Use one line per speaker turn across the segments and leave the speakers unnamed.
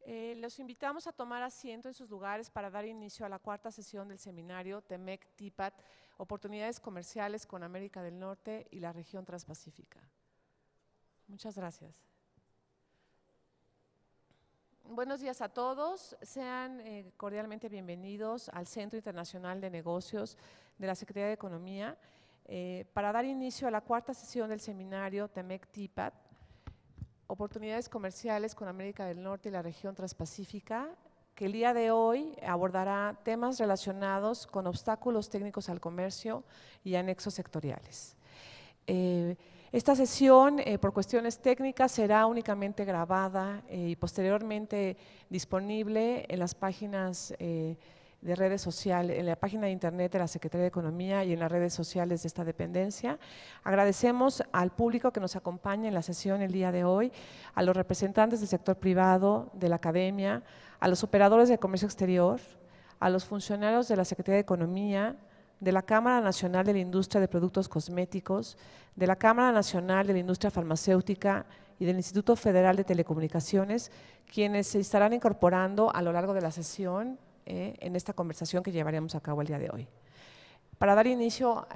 Los invitamos a tomar asiento en sus lugares para dar inicio a la cuarta sesión del seminario TEMEC-TIPAT, Oportunidades Comerciales con América del Norte y la región transpacífica. Muchas gracias. Buenos días a todos, sean cordialmente bienvenidos al Centro Internacional de Negocios de la Secretaría de Economía para dar inicio a la cuarta sesión del seminario TEMEC-TIPAT, Oportunidades Comerciales con América del Norte y la región transpacífica, que el día de hoy abordará temas relacionados con obstáculos técnicos al comercio y anexos sectoriales. Esta sesión, por cuestiones técnicas, será únicamente grabada y posteriormente disponible en las páginas de redes sociales, en la página de internet de la Secretaría de Economía y en las redes sociales de esta dependencia. Agradecemos al público que nos acompaña en la sesión el día de hoy, a los representantes del sector privado, de la academia, a los operadores de comercio exterior, a los funcionarios de la Secretaría de Economía, de la Cámara Nacional de la Industria de Productos Cosméticos, de la Cámara Nacional de la Industria Farmacéutica y del Instituto Federal de Telecomunicaciones, quienes se estarán incorporando a lo largo de la sesión en esta conversación que llevaremos a cabo el día de hoy. Para dar inicio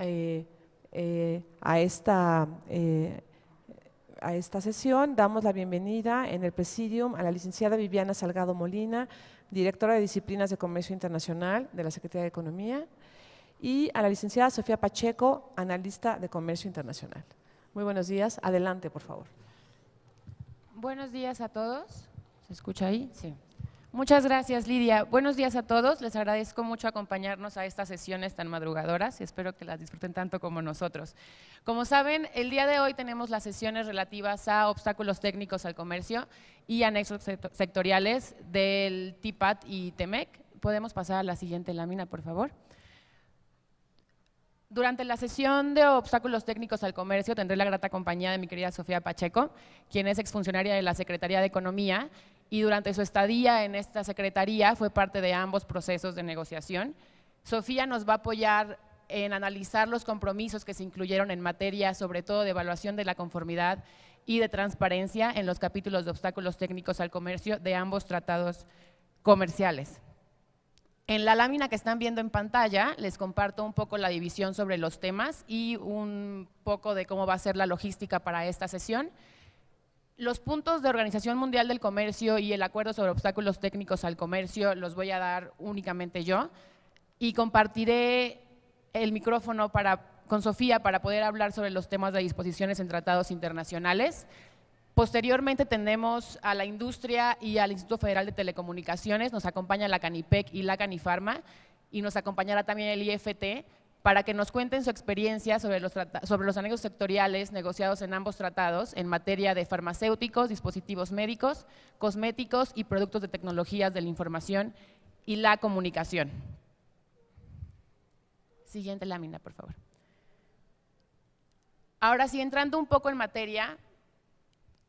a esta sesión, damos la bienvenida en el Presidium a la licenciada Viviana Salgado Molina, directora de Disciplinas de Comercio Internacional de la Secretaría de Economía, y a la licenciada Sofía Pacheco, analista de Comercio Internacional. Muy buenos días. Adelante, por favor.
Buenos días a todos. ¿Se escucha ahí? Sí. Muchas gracias, Lidia. Buenos días a todos. Les agradezco mucho acompañarnos a estas sesiones tan madrugadoras y espero que las disfruten tanto como nosotros. Como saben, el día de hoy tenemos las sesiones relativas a obstáculos técnicos al comercio y anexos sectoriales del TIPAT y TEMEC. ¿Podemos pasar a la siguiente lámina, por favor? Durante la sesión de obstáculos técnicos al comercio tendré la grata compañía de mi querida Sofía Pacheco, quien es exfuncionaria de la Secretaría de Economía y durante su estadía en esta secretaría fue parte de ambos procesos de negociación. Sofía nos va a apoyar en analizar los compromisos que se incluyeron en materia, sobre todo de evaluación de la conformidad y de transparencia en los capítulos de obstáculos técnicos al comercio de ambos tratados comerciales. En la lámina que están viendo en pantalla les comparto un poco la división sobre los temas y un poco de cómo va a ser la logística para esta sesión. Los puntos de Organización Mundial del Comercio y el Acuerdo sobre Obstáculos Técnicos al Comercio los voy a dar únicamente yo y compartiré el micrófono con Sofía para poder hablar sobre los temas de disposiciones en tratados internacionales. Posteriormente tenemos a la industria y al Instituto Federal de Telecomunicaciones, nos acompaña la Canipec y la Canifarma y nos acompañará también el IFT para que nos cuenten su experiencia sobre los anexos sectoriales negociados en ambos tratados en materia de farmacéuticos, dispositivos médicos, cosméticos y productos de tecnologías de la información y la comunicación. Siguiente lámina, por favor. Ahora sí, entrando un poco en materia,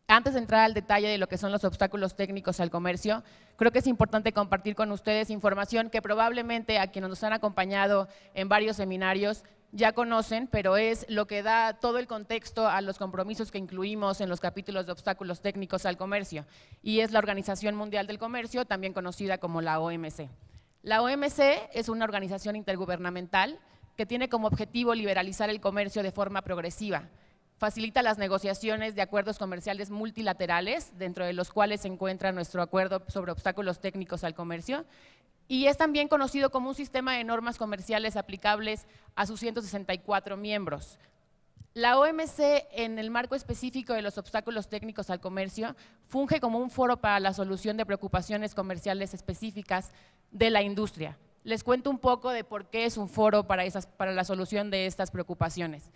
antes de entrar al detalle de lo que son los obstáculos técnicos al comercio, creo que es importante compartir con ustedes información que probablemente a quienes nos han acompañado en varios seminarios ya conocen, pero es lo que da todo el contexto a los compromisos que incluimos en los capítulos de obstáculos técnicos al comercio, y es la Organización Mundial del Comercio, también conocida como la OMC. La OMC es una organización intergubernamental que tiene como objetivo liberalizar el comercio de forma progresiva. Facilita las negociaciones de acuerdos comerciales multilaterales, dentro de los cuales se encuentra nuestro acuerdo sobre obstáculos técnicos al comercio, y es también conocido como un sistema de normas comerciales aplicables a sus 164 miembros. La OMC, en el marco específico de los obstáculos técnicos al comercio, funge como un foro para la solución de preocupaciones comerciales específicas de la industria. Les cuento un poco de por qué es un foro para la solución de estas preocupaciones.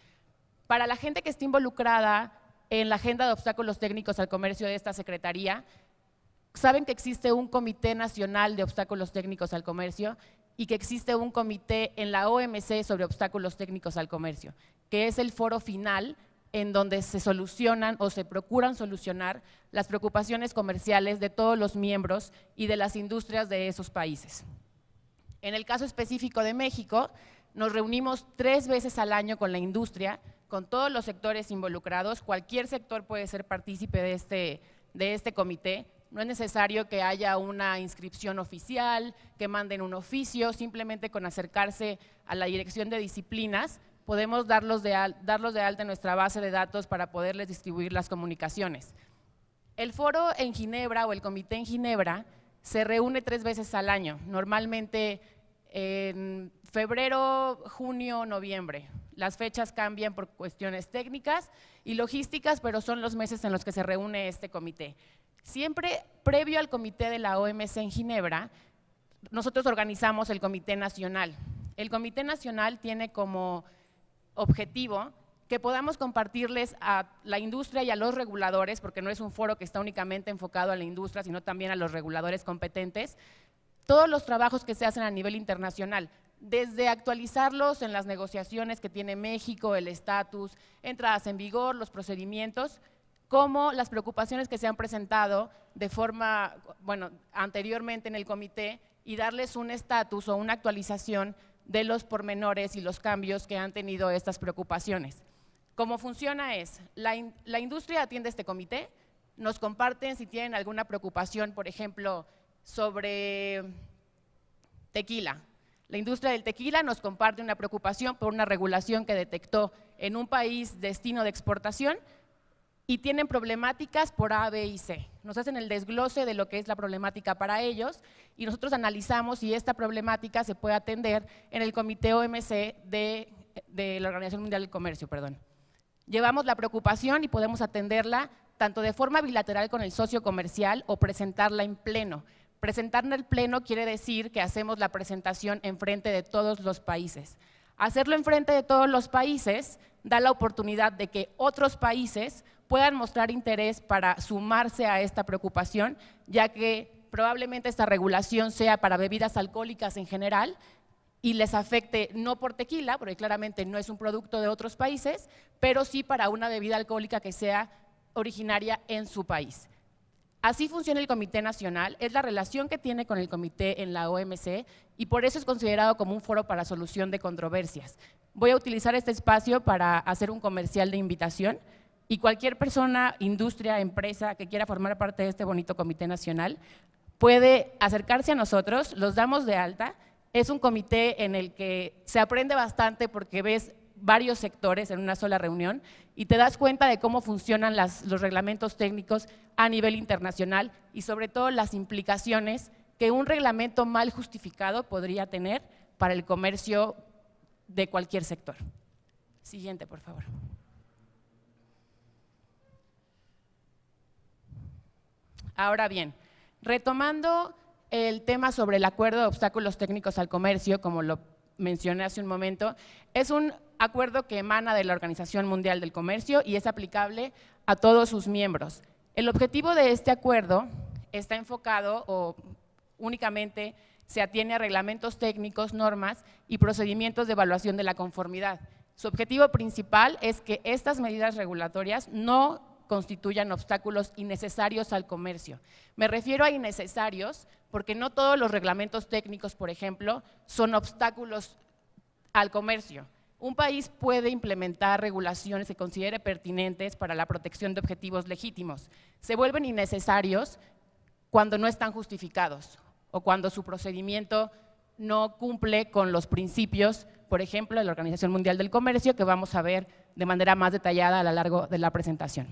Para la gente que está involucrada en la agenda de obstáculos técnicos al comercio de esta secretaría, saben que existe un Comité Nacional de Obstáculos Técnicos al Comercio y que existe un comité en la OMC sobre obstáculos técnicos al comercio, que es el foro final en donde se solucionan o se procuran solucionar las preocupaciones comerciales de todos los miembros y de las industrias de esos países. En el caso específico de México, nos reunimos 3 veces al año con la industria, con todos los sectores involucrados. Cualquier sector puede ser partícipe de este comité. no es necesario que haya una inscripción oficial, que manden un oficio, simplemente con acercarse a la Dirección de Disciplinas podemos darlos de alta en nuestra base de datos para poderles distribuir las comunicaciones. El foro en Ginebra o el comité en Ginebra se reúne 3 veces al año, normalmente en febrero, junio, noviembre. Las fechas cambian por cuestiones técnicas y logísticas, pero son los meses en los que se reúne este comité. Siempre previo al comité de la OMC en Ginebra, nosotros organizamos el Comité Nacional. El Comité Nacional tiene como objetivo que podamos compartirles a la industria y a los reguladores, porque no es un foro que está únicamente enfocado a la industria, sino también a los reguladores competentes, todos los trabajos que se hacen a nivel internacional, desde actualizarlos en las negociaciones que tiene México, el estatus, entradas en vigor, los procedimientos, como las preocupaciones que se han presentado de forma, anteriormente en el comité y darles un estatus o una actualización de los pormenores y los cambios que han tenido estas preocupaciones. ¿Cómo funciona? La industria atiende este comité, nos comparten si tienen alguna preocupación, por ejemplo, sobre tequila. La industria del tequila nos comparte una preocupación por una regulación que detectó en un país destino de exportación y tienen problemáticas por A, B y C. Nos hacen el desglose de lo que es la problemática para ellos y nosotros analizamos si esta problemática se puede atender en el Comité OMC de la Organización Mundial del Comercio. Llevamos la preocupación y podemos atenderla tanto de forma bilateral con el socio comercial o presentarla en pleno. Presentarla en pleno quiere decir que hacemos la presentación en frente de todos los países. Hacerlo en frente de todos los países da la oportunidad de que otros países puedan mostrar interés para sumarse a esta preocupación, ya que probablemente esta regulación sea para bebidas alcohólicas en general y les afecte no por tequila, porque claramente no es un producto de otros países, pero sí para una bebida alcohólica que sea originaria en su país. Así funciona el Comité Nacional, es la relación que tiene con el comité en la OMC y por eso es considerado como un foro para solución de controversias. Voy a utilizar este espacio para hacer un comercial de invitación y cualquier persona, industria, empresa que quiera formar parte de este bonito Comité Nacional puede acercarse a nosotros, los damos de alta. Es un comité en el que se aprende bastante porque ves varios sectores en una sola reunión y te das cuenta de cómo funcionan los reglamentos técnicos a nivel internacional y sobre todo las implicaciones que un reglamento mal justificado podría tener para el comercio de cualquier sector. Siguiente, por favor. Ahora bien, retomando el tema sobre el acuerdo de obstáculos técnicos al comercio, como lo mencioné hace un momento, es un acuerdo que emana de la Organización Mundial del Comercio y es aplicable a todos sus miembros. El objetivo de este acuerdo está enfocado o únicamente se atiene a reglamentos técnicos, normas y procedimientos de evaluación de la conformidad. Su objetivo principal es que estas medidas regulatorias no constituyan obstáculos innecesarios al comercio. Me refiero a innecesarios porque no todos los reglamentos técnicos, por ejemplo, son obstáculos al comercio. Un país puede implementar regulaciones que considere pertinentes para la protección de objetivos legítimos. Se vuelven innecesarios cuando no están justificados o cuando su procedimiento no cumple con los principios, por ejemplo, de la Organización Mundial del Comercio, que vamos a ver de manera más detallada a lo largo de la presentación.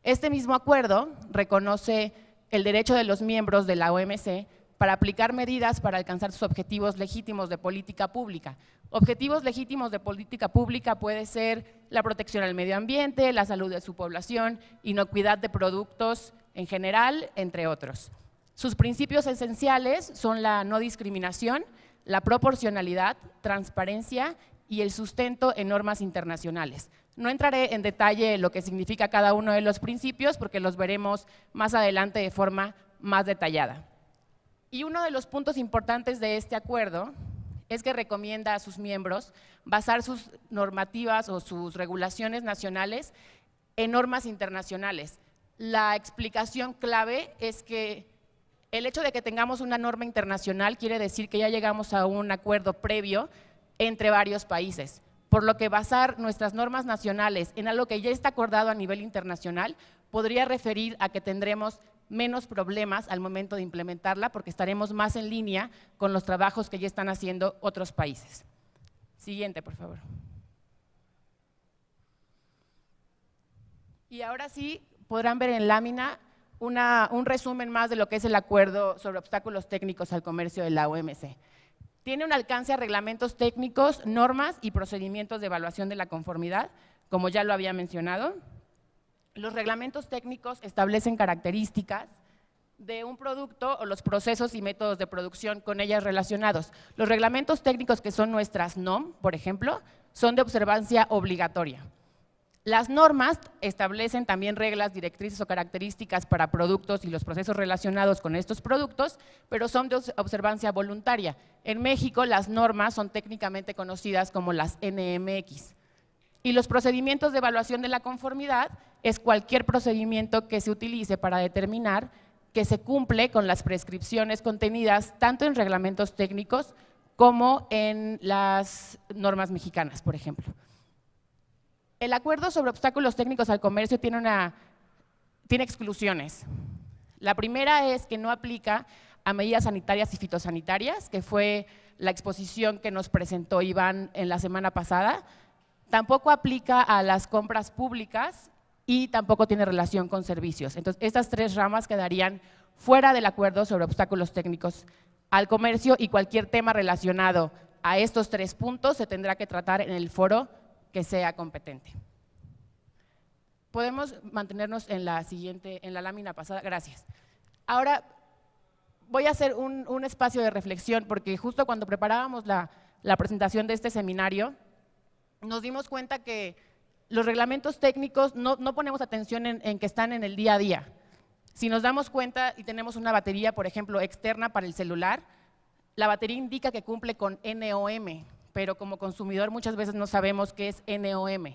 Este mismo acuerdo reconoce el derecho de los miembros de la OMC para aplicar medidas para alcanzar sus objetivos legítimos de política pública. Objetivos legítimos de política pública puede ser la protección al medio ambiente, la salud de su población, inocuidad de productos en general, entre otros. Sus principios esenciales son la no discriminación, la proporcionalidad, transparencia y el sustento en normas internacionales. No entraré en detalle en lo que significa cada uno de los principios porque los veremos más adelante de forma más detallada. Y uno de los puntos importantes de este acuerdo es que recomienda a sus miembros basar sus normativas o sus regulaciones nacionales en normas internacionales. La explicación clave es que el hecho de que tengamos una norma internacional quiere decir que ya llegamos a un acuerdo previo entre varios países, por lo que basar nuestras normas nacionales en algo que ya está acordado a nivel internacional podría referir a que tendremos menos problemas al momento de implementarla porque estaremos más en línea con los trabajos que ya están haciendo otros países. Siguiente, por favor. Y ahora sí podrán ver en lámina un resumen más de lo que es el Acuerdo sobre Obstáculos Técnicos al Comercio de la OMC. Tiene un alcance a reglamentos técnicos, normas y procedimientos de evaluación de la conformidad, como ya lo había mencionado. Los reglamentos técnicos establecen características de un producto o los procesos y métodos de producción con ellas relacionados. Los reglamentos técnicos que son nuestras NOM, por ejemplo, son de observancia obligatoria. Las normas establecen también reglas, directrices o características para productos y los procesos relacionados con estos productos, pero son de observancia voluntaria. En México, las normas son técnicamente conocidas como las NMX. Y los procedimientos de evaluación de la conformidad es cualquier procedimiento que se utilice para determinar que se cumple con las prescripciones contenidas tanto en reglamentos técnicos como en las normas mexicanas, por ejemplo. El Acuerdo sobre Obstáculos Técnicos al Comercio tiene exclusiones. La primera es que no aplica a medidas sanitarias y fitosanitarias, que fue la exposición que nos presentó Iván en la semana pasada. Tampoco aplica a las compras públicas y tampoco tiene relación con servicios. Entonces, estas tres ramas quedarían fuera del Acuerdo sobre Obstáculos Técnicos al Comercio y cualquier tema relacionado a estos tres puntos se tendrá que tratar en el foro que sea competente. Podemos mantenernos en la lámina pasada, gracias. Ahora voy a hacer un espacio de reflexión porque justo cuando preparábamos la presentación de este seminario, nos dimos cuenta que los reglamentos técnicos no ponemos atención en que están en el día a día. Si nos damos cuenta y tenemos una batería, por ejemplo, externa para el celular, la batería indica que cumple con NOM, pero como consumidor muchas veces no sabemos qué es NOM.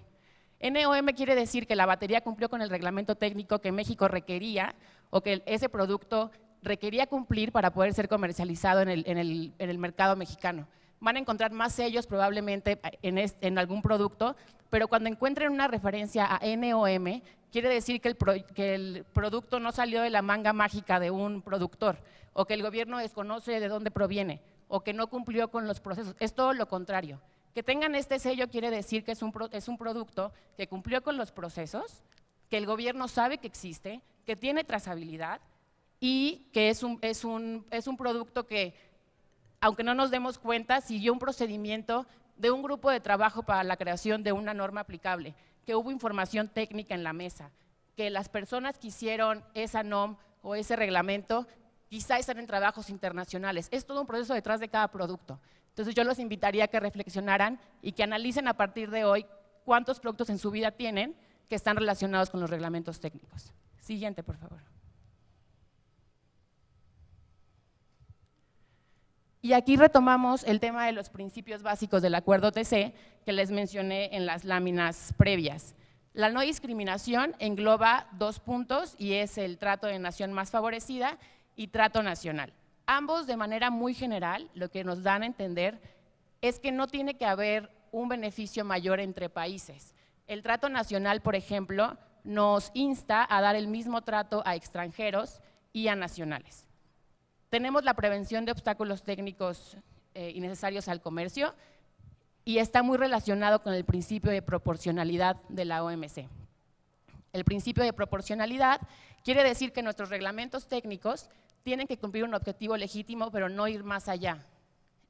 NOM quiere decir que la batería cumplió con el reglamento técnico que México requería o que ese producto requería cumplir para poder ser comercializado en el mercado mexicano. Van a encontrar más sellos probablemente en algún producto, pero cuando encuentren una referencia a NOM, quiere decir que el producto no salió de la manga mágica de un productor o que el gobierno desconoce de dónde proviene o que no cumplió con los procesos. Es todo lo contrario. Que tengan este sello quiere decir que es un producto que cumplió con los procesos, que el gobierno sabe que existe, que tiene trazabilidad y que es un producto que, aunque no nos demos cuenta, siguió un procedimiento de un grupo de trabajo para la creación de una norma aplicable, que hubo información técnica en la mesa, que las personas que hicieron esa NOM o ese reglamento quizá están en trabajos internacionales. Es todo un proceso detrás de cada producto. Entonces yo los invitaría a que reflexionaran y que analicen a partir de hoy cuántos productos en su vida tienen que están relacionados con los reglamentos técnicos. Siguiente, por favor. Y aquí retomamos el tema de los principios básicos del Acuerdo OTC que les mencioné en las láminas previas. La no discriminación engloba 2 puntos y es el trato de nación más favorecida y trato nacional. Ambos de manera muy general lo que nos dan a entender es que no tiene que haber un beneficio mayor entre países. El trato nacional, por ejemplo, nos insta a dar el mismo trato a extranjeros y a nacionales. Tenemos la prevención de obstáculos técnicos innecesarios al comercio y está muy relacionado con el principio de proporcionalidad de la OMC. El principio de proporcionalidad quiere decir que nuestros reglamentos técnicos tienen que cumplir un objetivo legítimo, pero no ir más allá.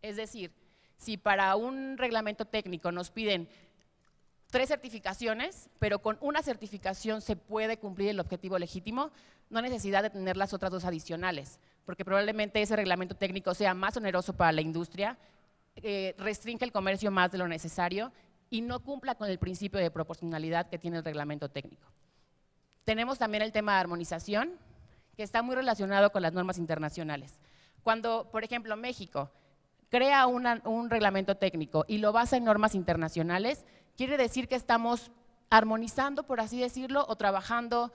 Es decir, si para un reglamento técnico nos piden 3 certificaciones, pero con una certificación se puede cumplir el objetivo legítimo, no hay necesidad de tener las otras 2 adicionales, porque probablemente ese reglamento técnico sea más oneroso para la industria, restringe el comercio más de lo necesario y no cumpla con el principio de proporcionalidad que tiene el reglamento técnico. Tenemos también el tema de armonización, que está muy relacionado con las normas internacionales. Cuando, por ejemplo, México crea un reglamento técnico y lo basa en normas internacionales, quiere decir que estamos armonizando, por así decirlo, o trabajando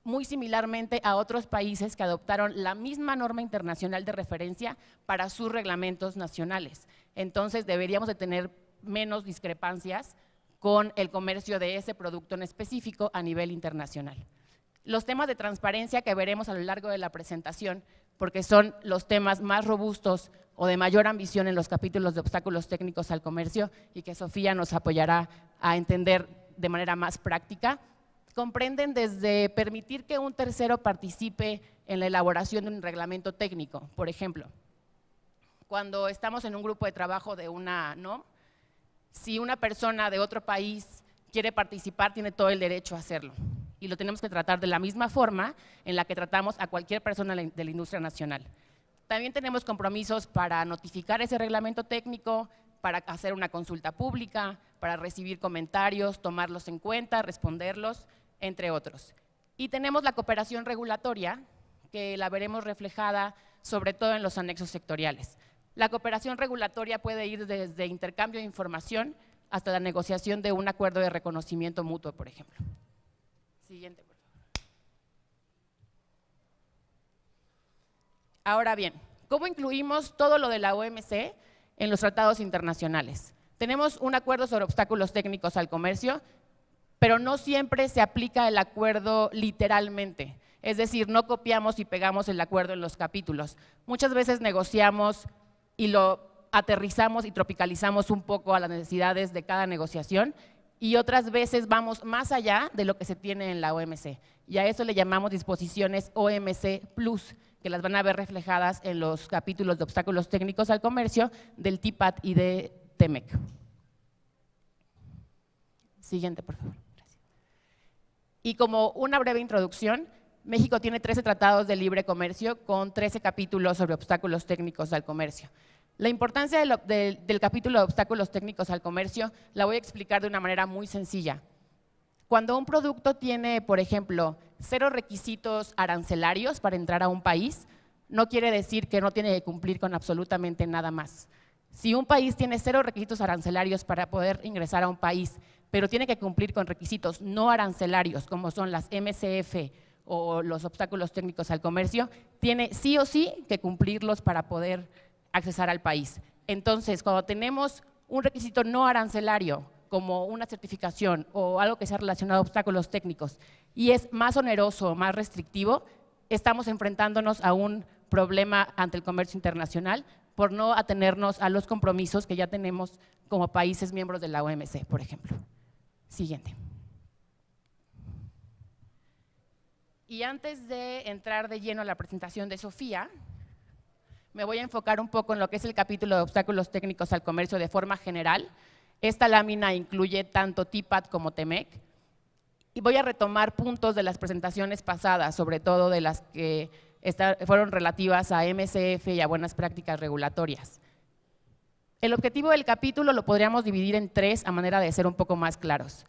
muy similarmente a otros países que adoptaron la misma norma internacional de referencia para sus reglamentos nacionales. Entonces, deberíamos de tener menos discrepancias con el comercio de ese producto en específico a nivel internacional. Los temas de transparencia que veremos a lo largo de la presentación, porque son los temas más robustos o de mayor ambición en los capítulos de obstáculos técnicos al comercio y que Sofía nos apoyará a entender de manera más práctica, comprenden desde permitir que un tercero participe en la elaboración de un reglamento técnico. Por ejemplo, cuando estamos en un grupo de trabajo de una NOM, si una persona de otro país quiere participar, tiene todo el derecho a hacerlo. Y lo tenemos que tratar de la misma forma en la que tratamos a cualquier persona de la industria nacional. También tenemos compromisos para notificar ese reglamento técnico, para hacer una consulta pública, para recibir comentarios, tomarlos en cuenta, responderlos, entre otros. Y tenemos la cooperación regulatoria, que la veremos reflejada sobre todo en los anexos sectoriales. La cooperación regulatoria puede ir desde intercambio de información hasta la negociación de un acuerdo de reconocimiento mutuo, por ejemplo. Siguiente, por favor. Ahora bien, ¿cómo incluimos todo lo de la OMC en los tratados internacionales? Tenemos un acuerdo sobre obstáculos técnicos al comercio, pero no siempre se aplica el acuerdo literalmente. Es decir, no copiamos y pegamos el acuerdo en los capítulos. Muchas veces negociamos y lo aterrizamos y tropicalizamos un poco a las necesidades de cada negociación y otras veces vamos más allá de lo que se tiene en la OMC. Y a eso le llamamos disposiciones OMC Plus, que las van a ver reflejadas en los capítulos de obstáculos técnicos al comercio del TPAT y de TEMEC. Siguiente, por favor. Gracias. Y como una breve introducción, México tiene 13 tratados de libre comercio con 13 capítulos sobre obstáculos técnicos al comercio. La importancia del capítulo de obstáculos técnicos al comercio la voy a explicar de una manera muy sencilla. Cuando un producto tiene, por ejemplo, 0 requisitos arancelarios para entrar a un país, no quiere decir que no tiene que cumplir con absolutamente nada más. Si un país tiene 0 requisitos arancelarios para poder ingresar a un país, pero tiene que cumplir con requisitos no arancelarios, como son las MCF o los obstáculos técnicos al comercio, tiene sí o sí que cumplirlos para poder accesar al país. Entonces, cuando tenemos un requisito no arancelario, como una certificación o algo que sea relacionado a obstáculos técnicos, y es más oneroso, más restrictivo, estamos enfrentándonos a un problema ante el comercio internacional por no atenernos a los compromisos que ya tenemos como países miembros de la OMC, por ejemplo. Siguiente. Y antes de entrar de lleno a la presentación de Sofía, me voy a enfocar un poco en lo que es el capítulo de obstáculos técnicos al comercio de forma general. Esta lámina incluye tanto TPAT como TEMEC. Y voy a retomar puntos de las presentaciones pasadas, sobre todo de las que fueron relativas a MCF y a buenas prácticas regulatorias. El objetivo del capítulo lo podríamos dividir en 3 a manera de ser un poco más claros.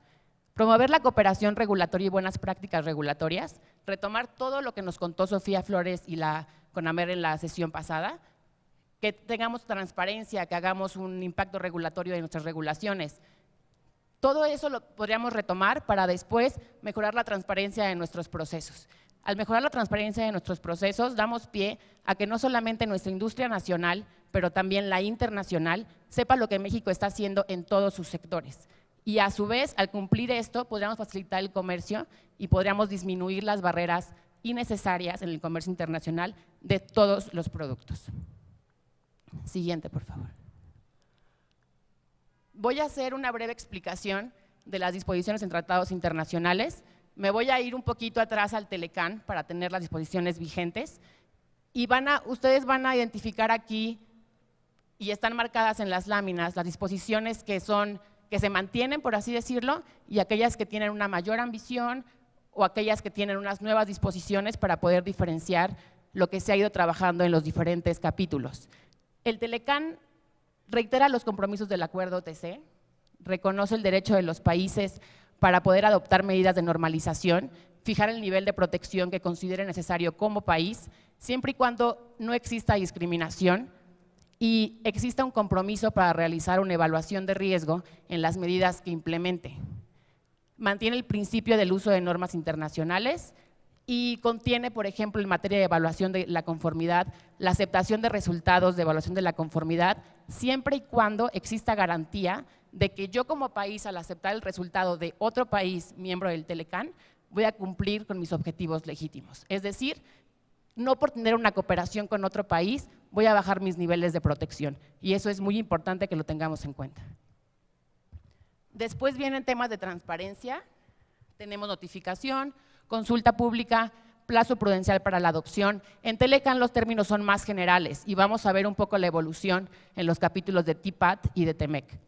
Promover la cooperación regulatoria y buenas prácticas regulatorias, retomar todo lo que nos contó Sofía Flores y la CONAMER en la sesión pasada, que tengamos transparencia, que hagamos un impacto regulatorio de nuestras regulaciones. Todo eso lo podríamos retomar para después mejorar la transparencia de nuestros procesos. Al mejorar la transparencia de nuestros procesos, damos pie a que no solamente nuestra industria nacional, pero también la internacional, sepa lo que México está haciendo en todos sus sectores. Y a su vez, al cumplir esto, podríamos facilitar el comercio y podríamos disminuir las barreras innecesarias en el comercio internacional de todos los productos. Siguiente, por favor. Voy a hacer una breve explicación de las disposiciones en tratados internacionales. Me voy a ir un poquito atrás al Telecán para tener las disposiciones vigentes y ustedes van a identificar aquí, y están marcadas en las láminas, las disposiciones que se mantienen, por así decirlo, y aquellas que tienen una mayor ambición o aquellas que tienen unas nuevas disposiciones para poder diferenciar lo que se ha ido trabajando en los diferentes capítulos. El Telecán reitera los compromisos del acuerdo OTC, reconoce el derecho de los países para poder adoptar medidas de normalización, fijar el nivel de protección que considere necesario como país, siempre y cuando no exista discriminación y exista un compromiso para realizar una evaluación de riesgo en las medidas que implemente. Mantiene el principio del uso de normas internacionales y contiene, por ejemplo, en materia de evaluación de la conformidad, la aceptación de resultados de evaluación de la conformidad, siempre y cuando exista garantía de que yo como país, al aceptar el resultado de otro país miembro del Telecán, voy a cumplir con mis objetivos legítimos. Es decir, no por tener una cooperación con otro país voy a bajar mis niveles de protección, y eso es muy importante que lo tengamos en cuenta. Después vienen temas de transparencia, tenemos notificación, consulta pública, plazo prudencial para la adopción. En Telecan los términos son más generales y vamos a ver un poco la evolución en los capítulos de TPAT y de TEMEC.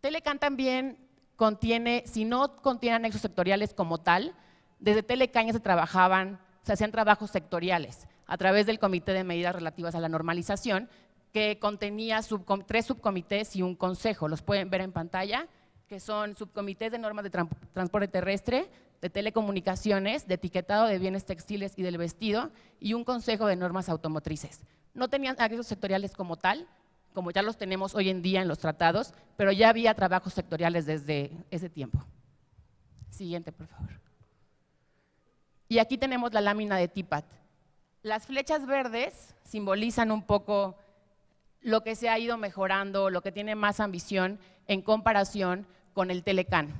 Telecan también contiene, si no contiene anexos sectoriales como tal, desde Telecan ya se hacían trabajos sectoriales a través del Comité de Medidas Relativas a la Normalización, que contenía 3 subcomités y un consejo. Los pueden ver en pantalla, que son subcomités de normas de transporte terrestre, de telecomunicaciones, de etiquetado de bienes textiles y del vestido, y un consejo de normas automotrices. No tenían anexos sectoriales como tal, como ya los tenemos hoy en día en los tratados, pero ya había trabajos sectoriales desde ese tiempo. Siguiente, por favor. Y aquí tenemos la lámina de TPAT. Las flechas verdes simbolizan un poco lo que se ha ido mejorando, lo que tiene más ambición en comparación con el Telecan.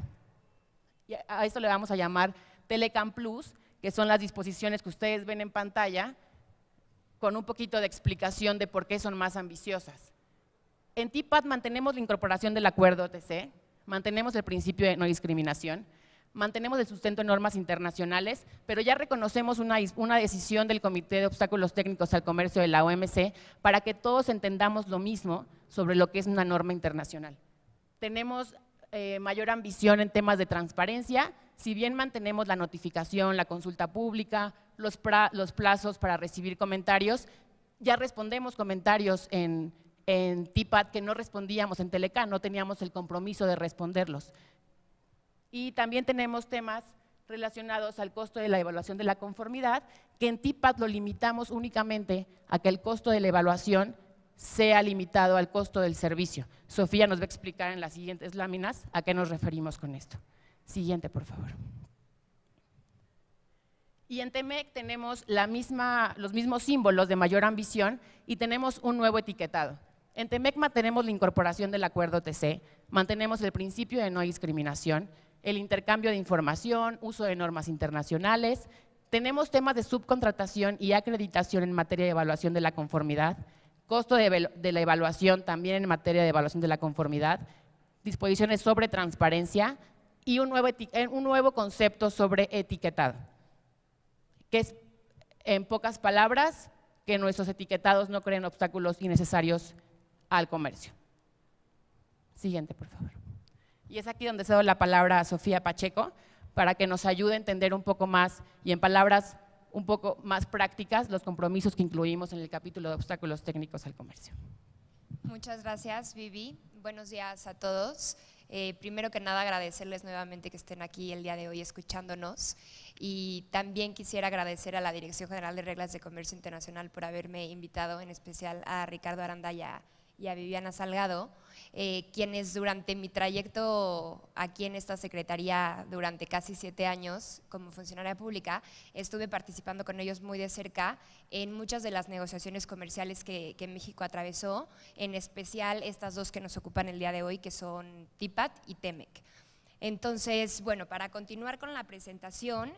Y a esto le vamos a llamar Telecan Plus, que son las disposiciones que ustedes ven en pantalla, con un poquito de explicación de por qué son más ambiciosas. En TPAT mantenemos la incorporación del acuerdo OTC, mantenemos el principio de no discriminación, mantenemos el sustento en normas internacionales, pero ya reconocemos una decisión del Comité de Obstáculos Técnicos al Comercio de la OMC para que todos entendamos lo mismo sobre lo que es una norma internacional. Tenemos mayor ambición en temas de transparencia, si bien mantenemos la notificación, la consulta pública, los plazos para recibir comentarios, ya respondemos comentarios en TPAT que no respondíamos en Telecan, no teníamos el compromiso de responderlos. Y también tenemos temas relacionados al costo de la evaluación de la conformidad, que en TPAT lo limitamos únicamente a que el costo de la evaluación sea limitado al costo del servicio. Sofía nos va a explicar en las siguientes láminas a qué nos referimos con esto. Siguiente, por favor. Y en TEMEC tenemos los mismos símbolos de mayor ambición y tenemos un nuevo etiquetado. En TEMEC mantenemos la incorporación del acuerdo OTC, mantenemos el principio de no discriminación, el intercambio de información, uso de normas internacionales, tenemos temas de subcontratación y acreditación en materia de evaluación de la conformidad, costo de la evaluación también en materia de evaluación de la conformidad, disposiciones sobre transparencia y un nuevo concepto sobre etiquetado, que es, en pocas palabras, que nuestros etiquetados no creen obstáculos innecesarios al comercio. Siguiente, por favor. Y es aquí donde cedo la palabra a Sofía Pacheco para que nos ayude a entender un poco más y en palabras un poco más prácticas los compromisos que incluimos en el capítulo de obstáculos técnicos al comercio.
Muchas gracias, Vivi. Buenos días a todos. Primero que nada, agradecerles nuevamente que estén aquí el día de hoy escuchándonos, y también quisiera agradecer a la Dirección General de Reglas de Comercio Internacional por haberme invitado, en especial a Ricardo Aranda y a Viviana Salgado, quienes durante mi trayecto aquí en esta secretaría durante casi 7 años como funcionaria pública, estuve participando con ellos muy de cerca en muchas de las negociaciones comerciales que México atravesó, en especial estas dos que nos ocupan el día de hoy, que son TPAT y TEMEC. Entonces, bueno, para continuar con la presentación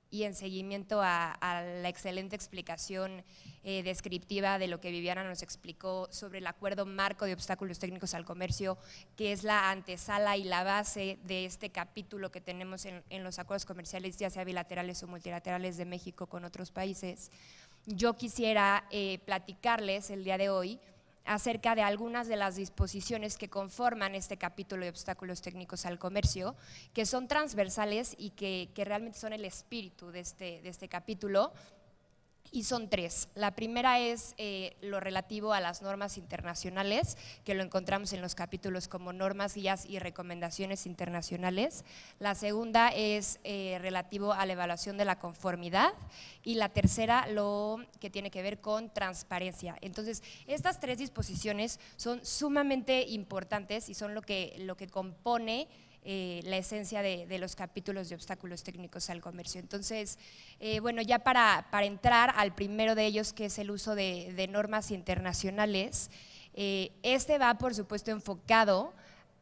y en seguimiento a la excelente explicación descriptiva de lo que Viviana nos explicó sobre el Acuerdo Marco de Obstáculos Técnicos al Comercio, que es la antesala y la base de este capítulo que tenemos en los acuerdos comerciales, ya sea bilaterales o multilaterales de México con otros países, yo quisiera platicarles el día de hoy acerca de algunas de las disposiciones que conforman este capítulo de obstáculos técnicos al comercio, que son transversales y que realmente son el espíritu de este capítulo, y son 3. La primera es lo relativo a las normas internacionales, que lo encontramos en los capítulos como normas, guías y recomendaciones internacionales. La segunda es relativo a la evaluación de la conformidad, y la tercera lo que tiene que ver con transparencia. Entonces, estas 3 disposiciones son sumamente importantes y son lo que compone la esencia de los capítulos de obstáculos técnicos al comercio. Entonces, bueno, ya para entrar al primero de ellos, que es el uso de normas internacionales, este va, por supuesto, enfocado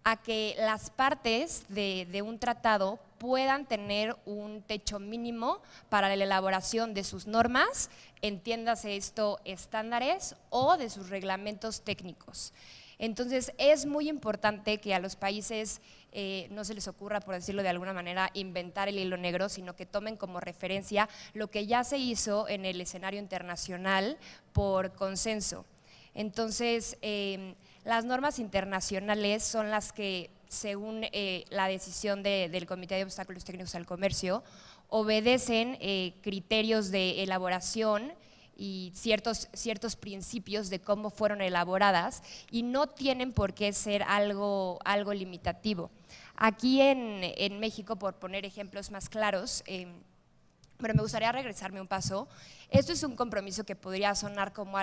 a que las partes de un tratado puedan tener un techo mínimo para la elaboración de sus normas, entiéndase esto, estándares o de sus reglamentos técnicos. Entonces, es muy importante que a los países no se les ocurra, por decirlo de alguna manera, inventar el hilo negro, sino que tomen como referencia lo que ya se hizo en el escenario internacional por consenso. Entonces, las normas internacionales son las que, según la decisión del Comité de Obstáculos Técnicos al Comercio, obedecen criterios de elaboración y ciertos principios de cómo fueron elaboradas y no tienen por qué ser algo limitativo. Aquí en México, por poner ejemplos más claros, pero me gustaría regresarme un paso. Esto es un compromiso que podría sonar como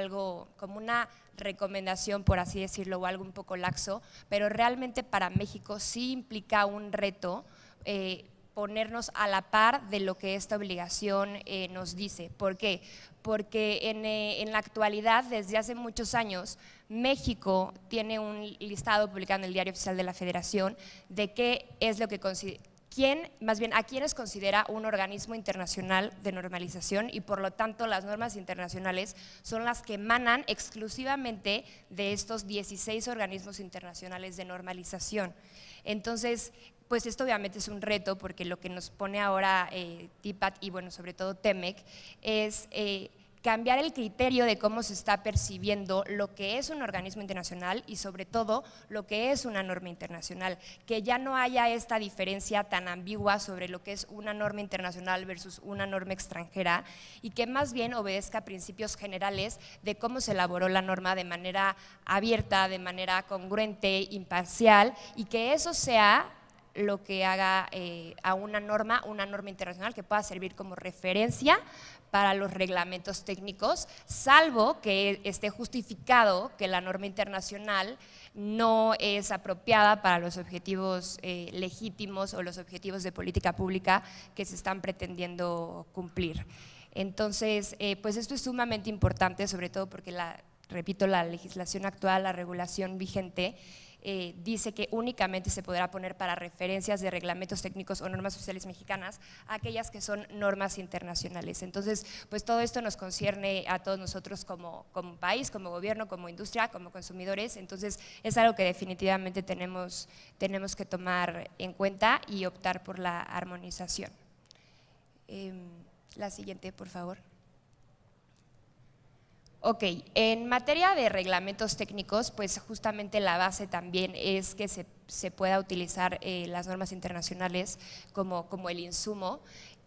una recomendación, por así decirlo, o algo un poco laxo, pero realmente para México sí implica un reto ponernos a la par de lo que esta obligación nos dice. ¿Por qué? Porque en la actualidad, desde hace muchos años, México tiene un listado publicado en el Diario Oficial de la Federación de qué es lo que considera, a quiénes considera un organismo internacional de normalización, y por lo tanto las normas internacionales son las que emanan exclusivamente de estos 16 organismos internacionales de normalización. Entonces, pues esto obviamente es un reto, porque lo que nos pone ahora TIPAT y bueno, sobre todo TEMEC, es cambiar el criterio de cómo se está percibiendo lo que es un organismo internacional y sobre todo lo que es una norma internacional, que ya no haya esta diferencia tan ambigua sobre lo que es una norma internacional versus una norma extranjera, y que más bien obedezca a principios generales de cómo se elaboró la norma de manera abierta, de manera congruente, imparcial, y que eso sea lo que haga a una norma internacional que pueda servir como referencia para los reglamentos técnicos, salvo que esté justificado que la norma internacional no es apropiada para los objetivos legítimos o los objetivos de política pública que se están pretendiendo cumplir. Entonces, pues esto es sumamente importante, sobre todo porque repito, la legislación actual, la regulación vigente, dice que únicamente se podrá poner para referencias de reglamentos técnicos o normas oficiales mexicanas aquellas que son normas internacionales. Entonces, pues todo esto nos concierne a todos nosotros como país, como gobierno, como industria, como consumidores. Entonces, es algo que definitivamente tenemos que tomar en cuenta y optar por la armonización. La siguiente, por favor. Ok, en materia de reglamentos técnicos, pues justamente la base también es que se pueda utilizar las normas internacionales como el insumo.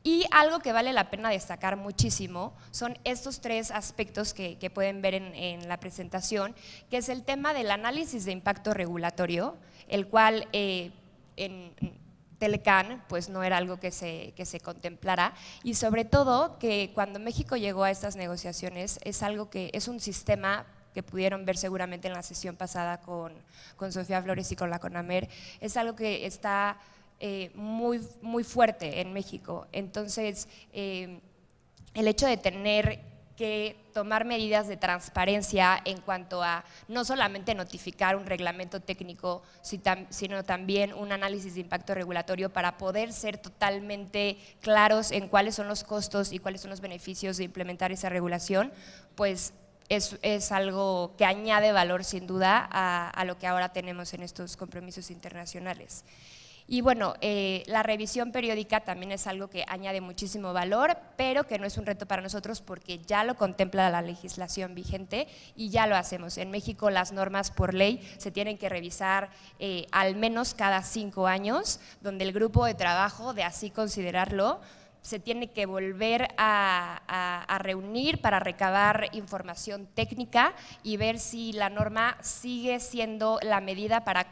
Y algo que vale la pena destacar muchísimo son estos tres aspectos que pueden ver en la presentación, que es el tema del análisis de impacto regulatorio, el cual en Telecán pues no era algo que se contemplara, y sobre todo que cuando México llegó a estas negociaciones es algo que es un sistema que pudieron ver seguramente en la sesión pasada con Sofía Flores y con la CONAMER, es algo que está muy fuerte en México. Entonces, el hecho de tener que tomar medidas de transparencia en cuanto a no solamente notificar un reglamento técnico, sino también un análisis de impacto regulatorio para poder ser totalmente claros en cuáles son los costos y cuáles son los beneficios de implementar esa regulación, pues es algo que añade valor sin duda a lo que ahora tenemos en estos compromisos internacionales. Y bueno, la revisión periódica también es algo que añade muchísimo valor, pero que no es un reto para nosotros porque ya lo contempla la legislación vigente y ya lo hacemos. En México las normas por ley se tienen que revisar al menos cada 5 años, donde el grupo de trabajo, de así considerarlo, se tiene que volver a reunir para recabar información técnica y ver si la norma sigue siendo la medida para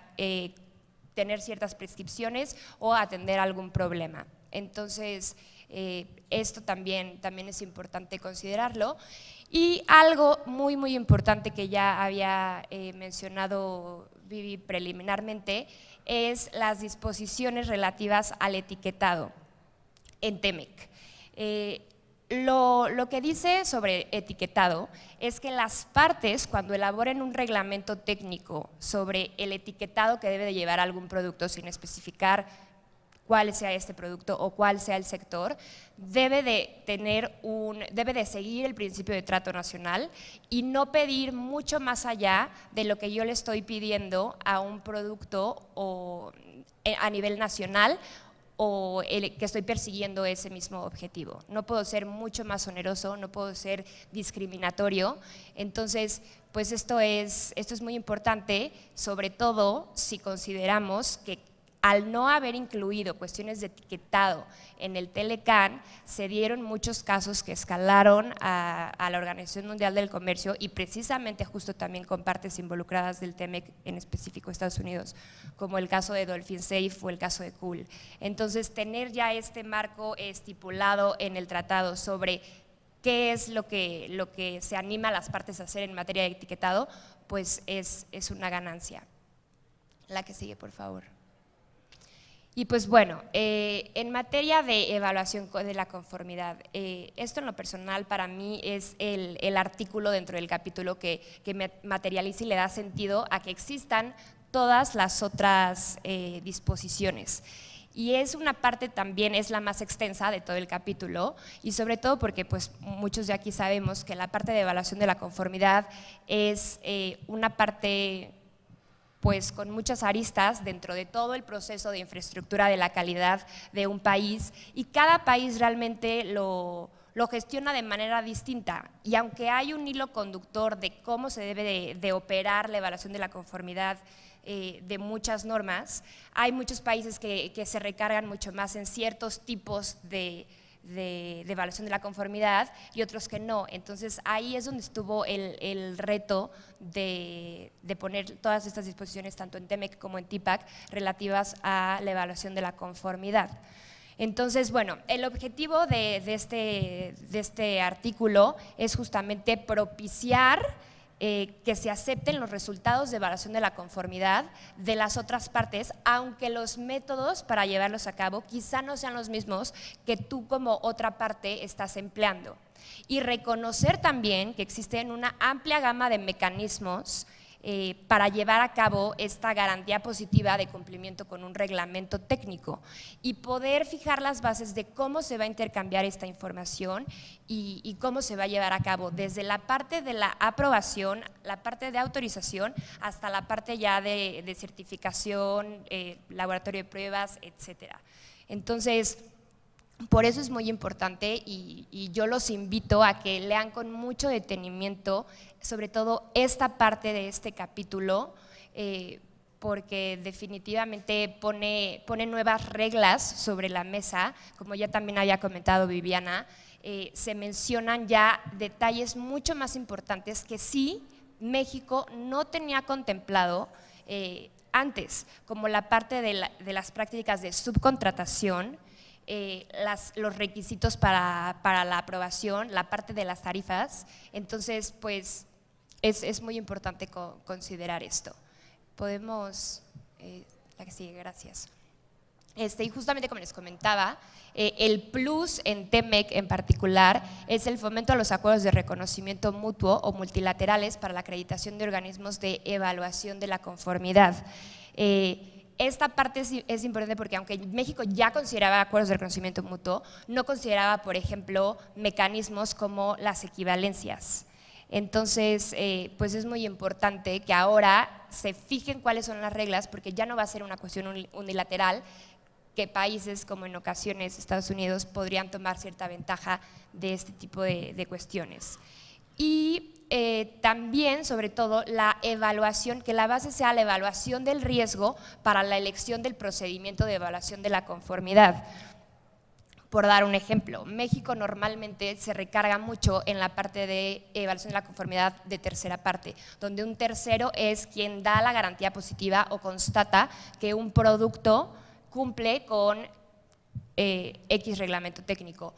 tener ciertas prescripciones o atender algún problema. Entonces, esto también es importante considerarlo. Y algo muy importante que ya había mencionado Vivi preliminarmente es las disposiciones relativas al etiquetado en TEMEC. Lo que dice sobre etiquetado es que las partes, cuando elaboren un reglamento técnico sobre el etiquetado que debe de llevar algún producto sin especificar cuál sea este producto o cuál sea el sector, debe de seguir el principio de trato nacional y no pedir mucho más allá de lo que yo le estoy pidiendo a un producto o a nivel nacional o que estoy persiguiendo ese mismo objetivo. No puedo ser mucho más oneroso, no puedo ser discriminatorio. Entonces, pues esto es muy importante, sobre todo si consideramos que al no haber incluido cuestiones de etiquetado en el Telecán, se dieron muchos casos que escalaron a la Organización Mundial del Comercio y precisamente justo también con partes involucradas del TEMEC, en específico Estados Unidos, como el caso de Dolphin Safe o el caso de Cool. Entonces, tener ya este marco estipulado en el tratado sobre qué es lo que se anima a las partes a hacer en materia de etiquetado, pues es una ganancia. La que sigue, por favor. Y pues bueno, en materia de evaluación de la conformidad, esto en lo personal para mí es el artículo dentro del capítulo que materializa y le da sentido a que existan todas las otras disposiciones. Y es una parte también, es la más extensa de todo el capítulo y sobre todo porque pues muchos de aquí sabemos que la parte de evaluación de la conformidad es una parte pues con muchas aristas dentro de todo el proceso de infraestructura de la calidad de un país y cada país realmente lo gestiona de manera distinta y aunque hay un hilo conductor de cómo se debe de operar la evaluación de la conformidad de muchas normas, hay muchos países que se recargan mucho más en ciertos tipos de evaluación de la conformidad y otros que no. Entonces ahí es donde estuvo el reto de poner todas estas disposiciones tanto en TEMEC como en TIPAC relativas a la evaluación de la conformidad. Entonces, bueno, el objetivo de este artículo es justamente propiciar que se acepten los resultados de evaluación de la conformidad de las otras partes, aunque los métodos para llevarlos a cabo quizá no sean los mismos que tú como otra parte estás empleando. Y reconocer también que existen una amplia gama de mecanismos para llevar a cabo esta garantía positiva de cumplimiento con un reglamento técnico y poder fijar las bases de cómo se va a intercambiar esta información y cómo se va a llevar a cabo desde la parte de la aprobación, la parte de autorización, hasta la parte ya de certificación, laboratorio de pruebas, etcétera. Entonces, por eso es muy importante y yo los invito a que lean con mucho detenimiento, sobre todo esta parte de este capítulo, porque definitivamente pone nuevas reglas sobre la mesa, como ya también había comentado Viviana, se mencionan ya detalles mucho más importantes que sí México no tenía contemplado antes, como la parte de las prácticas de subcontratación, los requisitos para la aprobación, la parte de las tarifas. Entonces, pues es muy importante considerar esto. Podemos, la que sigue, gracias. Y justamente como les comentaba, el plus en TEMEC en particular es el fomento a los acuerdos de reconocimiento mutuo o multilaterales para la acreditación de organismos de evaluación de la conformidad. Esta parte es importante porque aunque México ya consideraba acuerdos de reconocimiento mutuo, no consideraba, por ejemplo, mecanismos como las equivalencias. Entonces, pues es muy importante que ahora se fijen cuáles son las reglas, porque ya no va a ser una cuestión unilateral, que países como en ocasiones Estados Unidos podrían tomar cierta ventaja de este tipo de cuestiones. Y también, sobre todo, la evaluación, que la base sea la evaluación del riesgo para la elección del procedimiento de evaluación de la conformidad. Por dar un ejemplo, México normalmente se recarga mucho en la parte de evaluación de la conformidad de tercera parte, donde un tercero es quien da la garantía positiva o constata que un producto cumple con X reglamento técnico.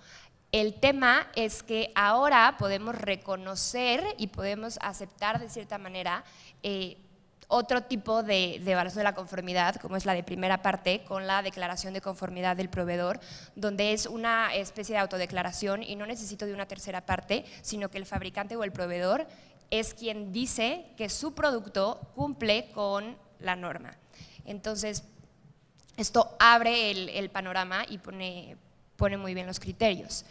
El tema es que ahora podemos reconocer y podemos aceptar de cierta manera otro tipo de evaluación de la conformidad, como es la de primera parte, con la declaración de conformidad del proveedor, donde es una especie de autodeclaración y no necesito de una tercera parte, sino que el fabricante o el proveedor es quien dice que su producto cumple con la norma. Entonces, Esto abre el panorama y pone muy bien los criterios.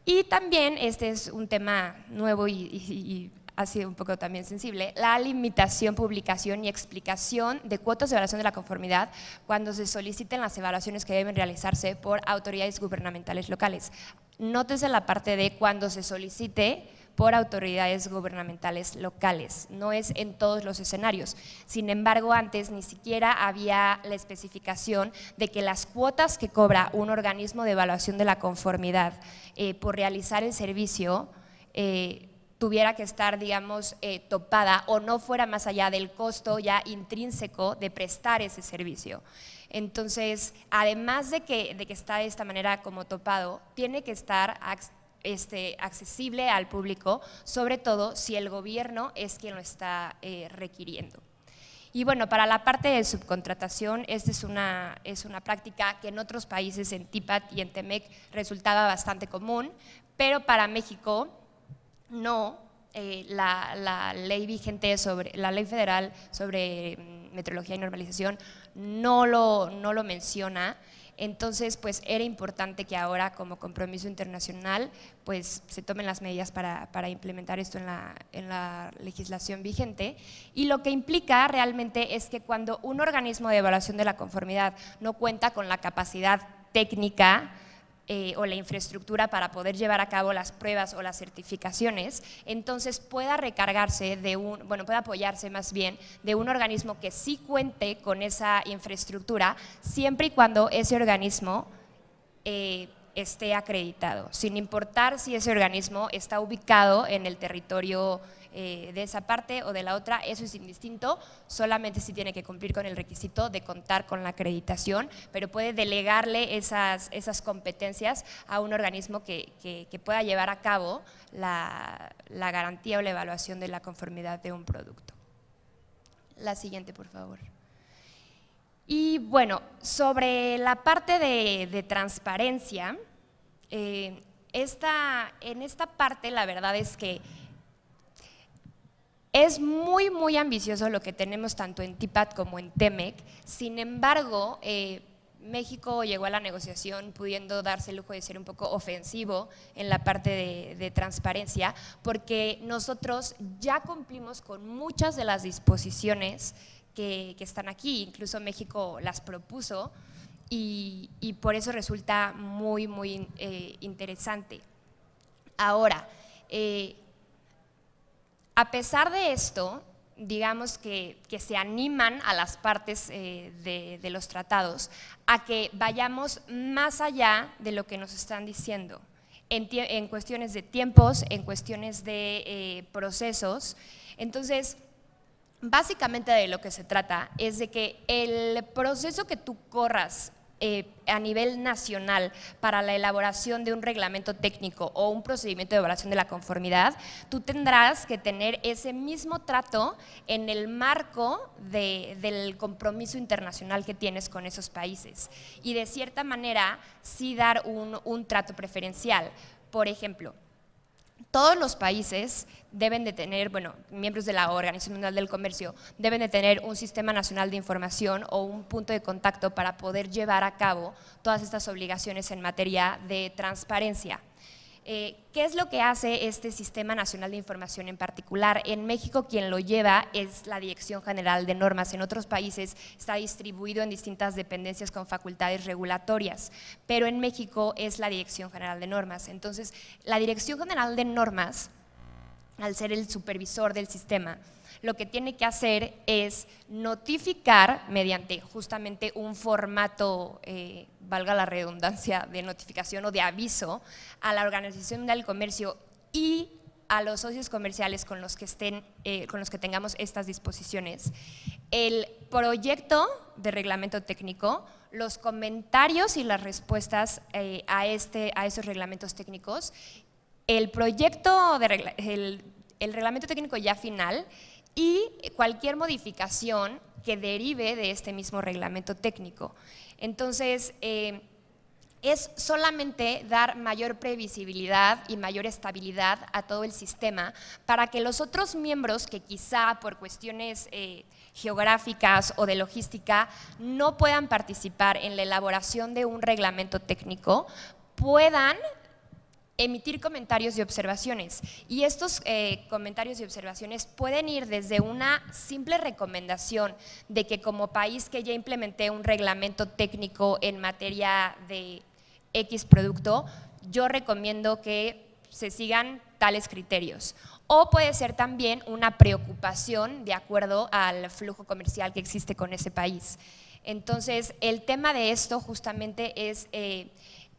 Y también, este es un tema nuevo y ha sido un poco también sensible, la limitación, publicación y explicación de cuotas de evaluación de la conformidad cuando se soliciten las evaluaciones que deben realizarse por autoridades gubernamentales locales. Nótese la parte de cuando se solicite por autoridades gubernamentales locales, no es en todos los escenarios. Sin embargo, antes ni siquiera había la especificación de que las cuotas que cobra un organismo de evaluación de la conformidad por realizar el servicio tuviera que estar, digamos, topada o no fuera más allá del costo ya intrínseco de prestar ese servicio. Entonces, además de que está de esta manera como topado, tiene que estar accesible al público, sobre todo si el gobierno es quien lo está requiriendo. Y bueno, para la parte de subcontratación, esta es una práctica que en otros países, en TIPAT y en TEMEC, resultaba bastante común, pero para México no. La ley vigente la ley federal sobre metrología y normalización no lo menciona. Entonces, pues era importante que ahora, como compromiso internacional, pues se tomen las medidas para implementar esto en la legislación vigente. Y lo que implica realmente es que cuando un organismo de evaluación de la conformidad no cuenta con la capacidad técnica o la infraestructura para poder llevar a cabo las pruebas o las certificaciones, entonces pueda recargarse pueda apoyarse más bien de un organismo que sí cuente con esa infraestructura, siempre y cuando ese organismo esté acreditado, sin importar si ese organismo está ubicado en el territorio de esa parte o de la otra, eso es indistinto, solamente si tiene que cumplir con el requisito de contar con la acreditación, pero puede delegarle esas competencias a un organismo que pueda llevar a cabo la garantía o la evaluación de la conformidad de un producto. La siguiente, por favor. Y bueno, sobre la parte de transparencia, en esta parte la verdad es que es muy, muy ambicioso lo que tenemos tanto en TIPAT como en TEMEC. Sin embargo, México llegó a la negociación pudiendo darse el lujo de ser un poco ofensivo en la parte de transparencia, porque nosotros ya cumplimos con muchas de las disposiciones que están aquí, incluso México las propuso y por eso resulta muy, muy interesante. Ahora, a pesar de esto, digamos que se animan a las partes de los tratados a que vayamos más allá de lo que nos están diciendo en cuestiones de tiempos, en cuestiones de procesos. Entonces, básicamente de lo que se trata es de que el proceso que tú corras a nivel nacional para la elaboración de un reglamento técnico o un procedimiento de evaluación de la conformidad, tú tendrás que tener ese mismo trato en el marco del compromiso internacional que tienes con esos países y de cierta manera sí dar un trato preferencial. Por ejemplo, todos los países deben de tener, miembros de la Organización Mundial del Comercio, deben de tener un sistema nacional de información o un punto de contacto para poder llevar a cabo todas estas obligaciones en materia de transparencia. ¿Qué es lo que hace este Sistema Nacional de Información en particular? En México quien lo lleva es la Dirección General de Normas, en otros países está distribuido en distintas dependencias con facultades regulatorias, pero en México es la Dirección General de Normas. Entonces, la Dirección General de Normas, al ser el supervisor del sistema, lo que tiene que hacer es notificar mediante justamente un formato, valga la redundancia, de notificación o de aviso a la Organización Mundial del Comercio y a los socios comerciales con los que tengamos estas disposiciones, el proyecto de reglamento técnico, los comentarios y las respuestas a esos reglamentos técnicos, el proyecto el reglamento técnico ya final y cualquier modificación que derive de este mismo reglamento técnico. Entonces, es solamente dar mayor previsibilidad y mayor estabilidad a todo el sistema para que los otros miembros que quizá por cuestiones geográficas o de logística no puedan participar en la elaboración de un reglamento técnico, puedan emitir comentarios y observaciones. Y estos comentarios y observaciones pueden ir desde una simple recomendación de que como país que ya implementé un reglamento técnico en materia de X producto, yo recomiendo que se sigan tales criterios. O puede ser también una preocupación de acuerdo al flujo comercial que existe con ese país. Entonces, el tema de esto justamente es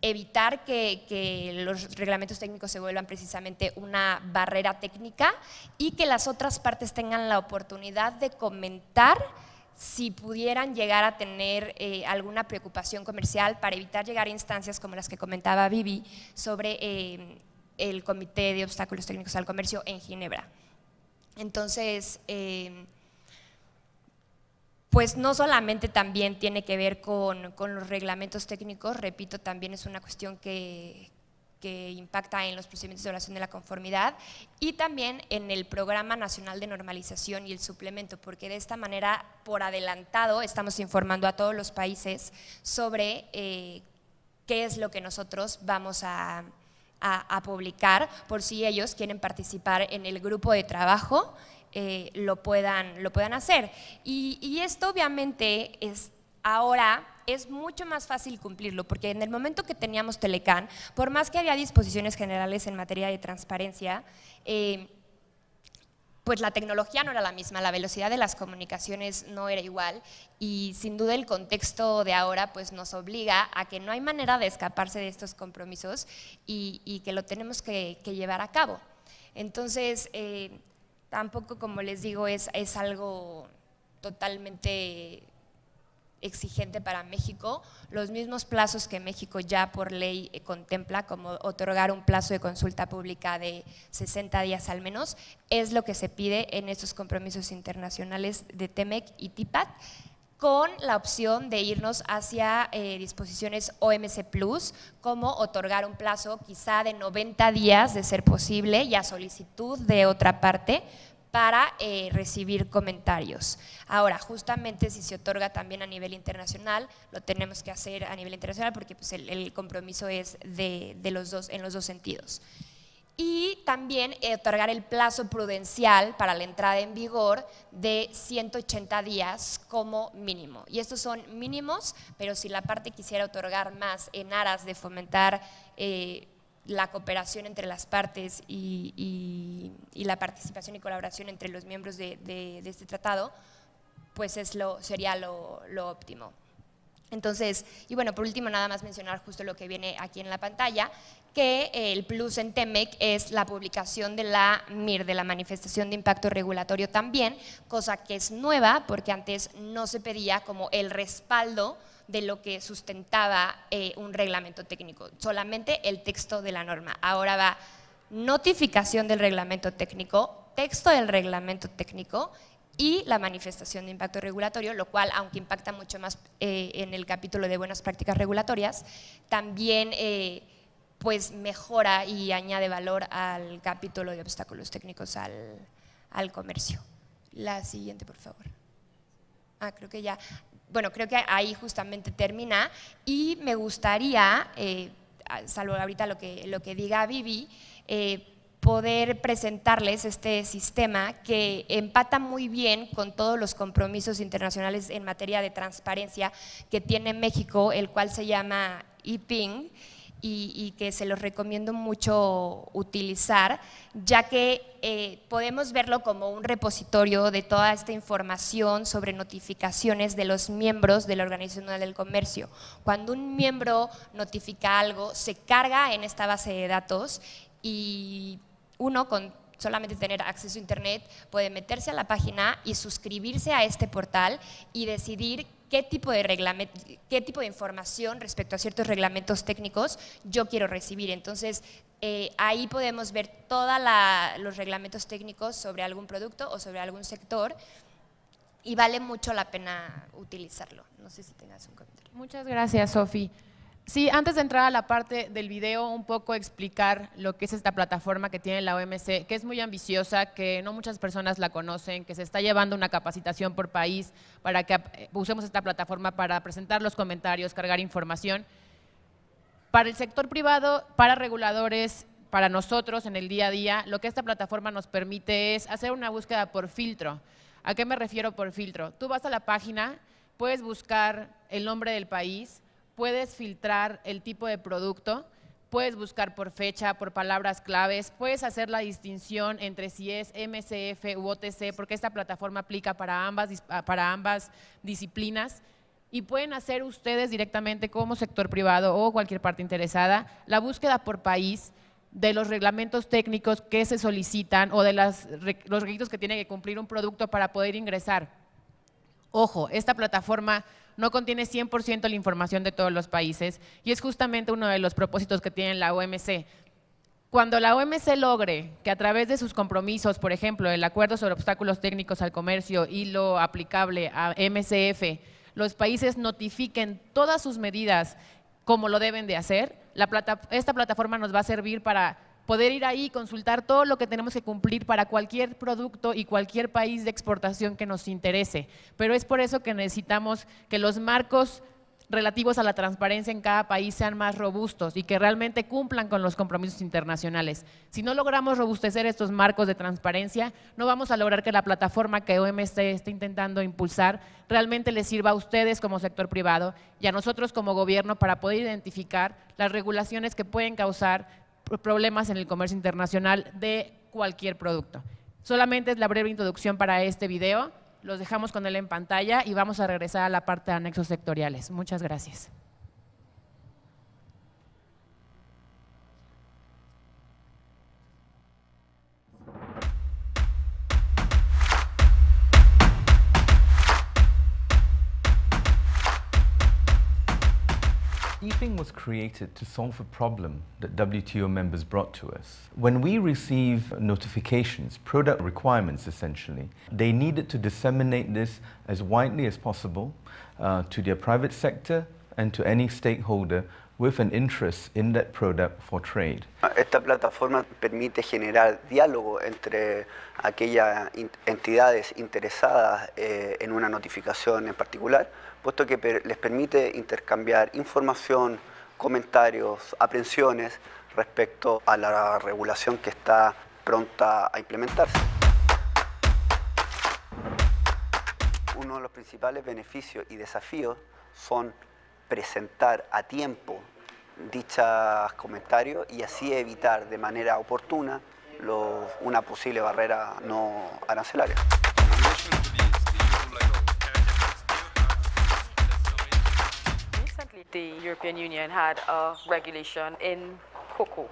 evitar que los reglamentos técnicos se vuelvan precisamente una barrera técnica y que las otras partes tengan la oportunidad de comentar si pudieran llegar a tener alguna preocupación comercial para evitar llegar a instancias como las que comentaba Vivi sobre el Comité de Obstáculos Técnicos al Comercio en Ginebra. Entonces, pues no solamente también tiene que ver con los reglamentos técnicos, repito, también es una cuestión que impacta en los procedimientos de evaluación de la conformidad y también en el Programa Nacional de Normalización y el suplemento, porque de esta manera, por adelantado, estamos informando a todos los países sobre qué es lo que nosotros vamos a publicar, por si ellos quieren participar en el grupo de trabajo, lo puedan hacer. Y esto obviamente ahora es mucho más fácil cumplirlo, porque en el momento que teníamos Telecán, por más que había disposiciones generales en materia de transparencia, pues la tecnología no era la misma, la velocidad de las comunicaciones no era igual y sin duda el contexto de ahora pues nos obliga a que no hay manera de escaparse de estos compromisos y que lo tenemos que llevar a cabo. Entonces, tampoco, como les digo, es algo totalmente exigente para México. Los mismos plazos que México ya por ley contempla, como otorgar un plazo de consulta pública de 60 días al menos, es lo que se pide en estos compromisos internacionales de TEMEC y TIPAT, con la opción de irnos hacia disposiciones OMC Plus, como otorgar un plazo quizá de 90 días de ser posible y a solicitud de otra parte para recibir comentarios. Ahora, justamente si se otorga también a nivel internacional, lo tenemos que hacer a nivel internacional porque pues, el compromiso es en los dos sentidos. Y también otorgar el plazo prudencial para la entrada en vigor de 180 días como mínimo. Y estos son mínimos, pero si la parte quisiera otorgar más en aras de fomentar la cooperación entre las partes y la participación y colaboración entre los miembros de este tratado, pues sería lo óptimo. Entonces, y bueno, por último nada más mencionar justo lo que viene aquí en la pantalla, que el plus en TEMEC es la publicación de la MIR, de la manifestación de impacto regulatorio también, cosa que es nueva porque antes no se pedía como el respaldo de lo que sustentaba un reglamento técnico, solamente el texto de la norma. Ahora va notificación del reglamento técnico, texto del reglamento técnico y la manifestación de impacto regulatorio, lo cual, aunque impacta mucho más en el capítulo de buenas prácticas regulatorias, también pues mejora y añade valor al capítulo de obstáculos técnicos al comercio. La siguiente, por favor. Creo que ya… Bueno, creo que ahí justamente termina y me gustaría, salvo ahorita lo que diga Vivi, poder presentarles este sistema que empata muy bien con todos los compromisos internacionales en materia de transparencia que tiene México, el cual se llama IPING, y que se los recomiendo mucho utilizar, ya que podemos verlo como un repositorio de toda esta información sobre notificaciones de los miembros de la Organización Mundial del Comercio. Cuando un miembro notifica algo, se carga en esta base de datos y uno con solamente tener acceso a internet puede meterse a la página y suscribirse a este portal y decidir qué tipo de información respecto a ciertos reglamentos técnicos yo quiero recibir. Entonces, ahí podemos ver todos los reglamentos técnicos sobre algún producto o sobre algún sector y vale mucho la pena utilizarlo. No sé si tengas un comentario.
Muchas gracias, Sofi. Sí, antes de entrar a la parte del video, un poco explicar lo que es esta plataforma que tiene la OMC, que es muy ambiciosa, que no muchas personas la conocen, que se está llevando una capacitación por país para que usemos esta plataforma para presentar los comentarios, cargar información. Para el sector privado, para reguladores, para nosotros en el día a día, lo que esta plataforma nos permite es hacer una búsqueda por filtro. ¿A qué me refiero por filtro? Tú vas a la página, puedes buscar el nombre del país, puedes filtrar el tipo de producto, puedes buscar por fecha, por palabras claves, puedes hacer la distinción entre si es MCF u OTC, porque esta plataforma aplica para ambas disciplinas, y pueden hacer ustedes directamente como sector privado o cualquier parte interesada la búsqueda por país de los reglamentos técnicos que se solicitan o de los requisitos que tiene que cumplir un producto para poder ingresar. Ojo, esta plataforma no contiene 100% la información de todos los países y es justamente uno de los propósitos que tiene la OMC. Cuando la OMC logre que a través de sus compromisos, por ejemplo, el Acuerdo sobre Obstáculos Técnicos al Comercio y lo aplicable a MCF, los países notifiquen todas sus medidas como lo deben de hacer, esta plataforma nos va a servir para poder ir ahí y consultar todo lo que tenemos que cumplir para cualquier producto y cualquier país de exportación que nos interese. Pero es por eso que necesitamos que los marcos relativos a la transparencia en cada país sean más robustos y que realmente cumplan con los compromisos internacionales. Si no logramos robustecer estos marcos de transparencia, no vamos a lograr que la plataforma que OMC está intentando impulsar realmente les sirva a ustedes como sector privado y a nosotros como gobierno para poder identificar las regulaciones que pueden causar problemas en el comercio internacional de cualquier producto. Solamente es la breve introducción para este video. Los dejamos con él en pantalla y vamos a regresar a la parte de anexos sectoriales. Muchas gracias.
EPING was created to solve a problem that WTO members brought to us. When we receive notifications, product requirements essentially, they needed to disseminate this as widely as possible to their private sector and to any stakeholder with an interest in that product for trade.
Esta plataforma permite generar diálogo entre aquellas entidades interesadas en una notificación en particular, puesto que les permite intercambiar información, comentarios, aprehensiones respecto a la regulación que está pronta a implementarse. Uno de los principales beneficios y desafíos son presentar a tiempo dichos comentarios y así evitar de manera oportuna una posible barrera no arancelaria.
Recently, the European Union had a regulation in cocoa.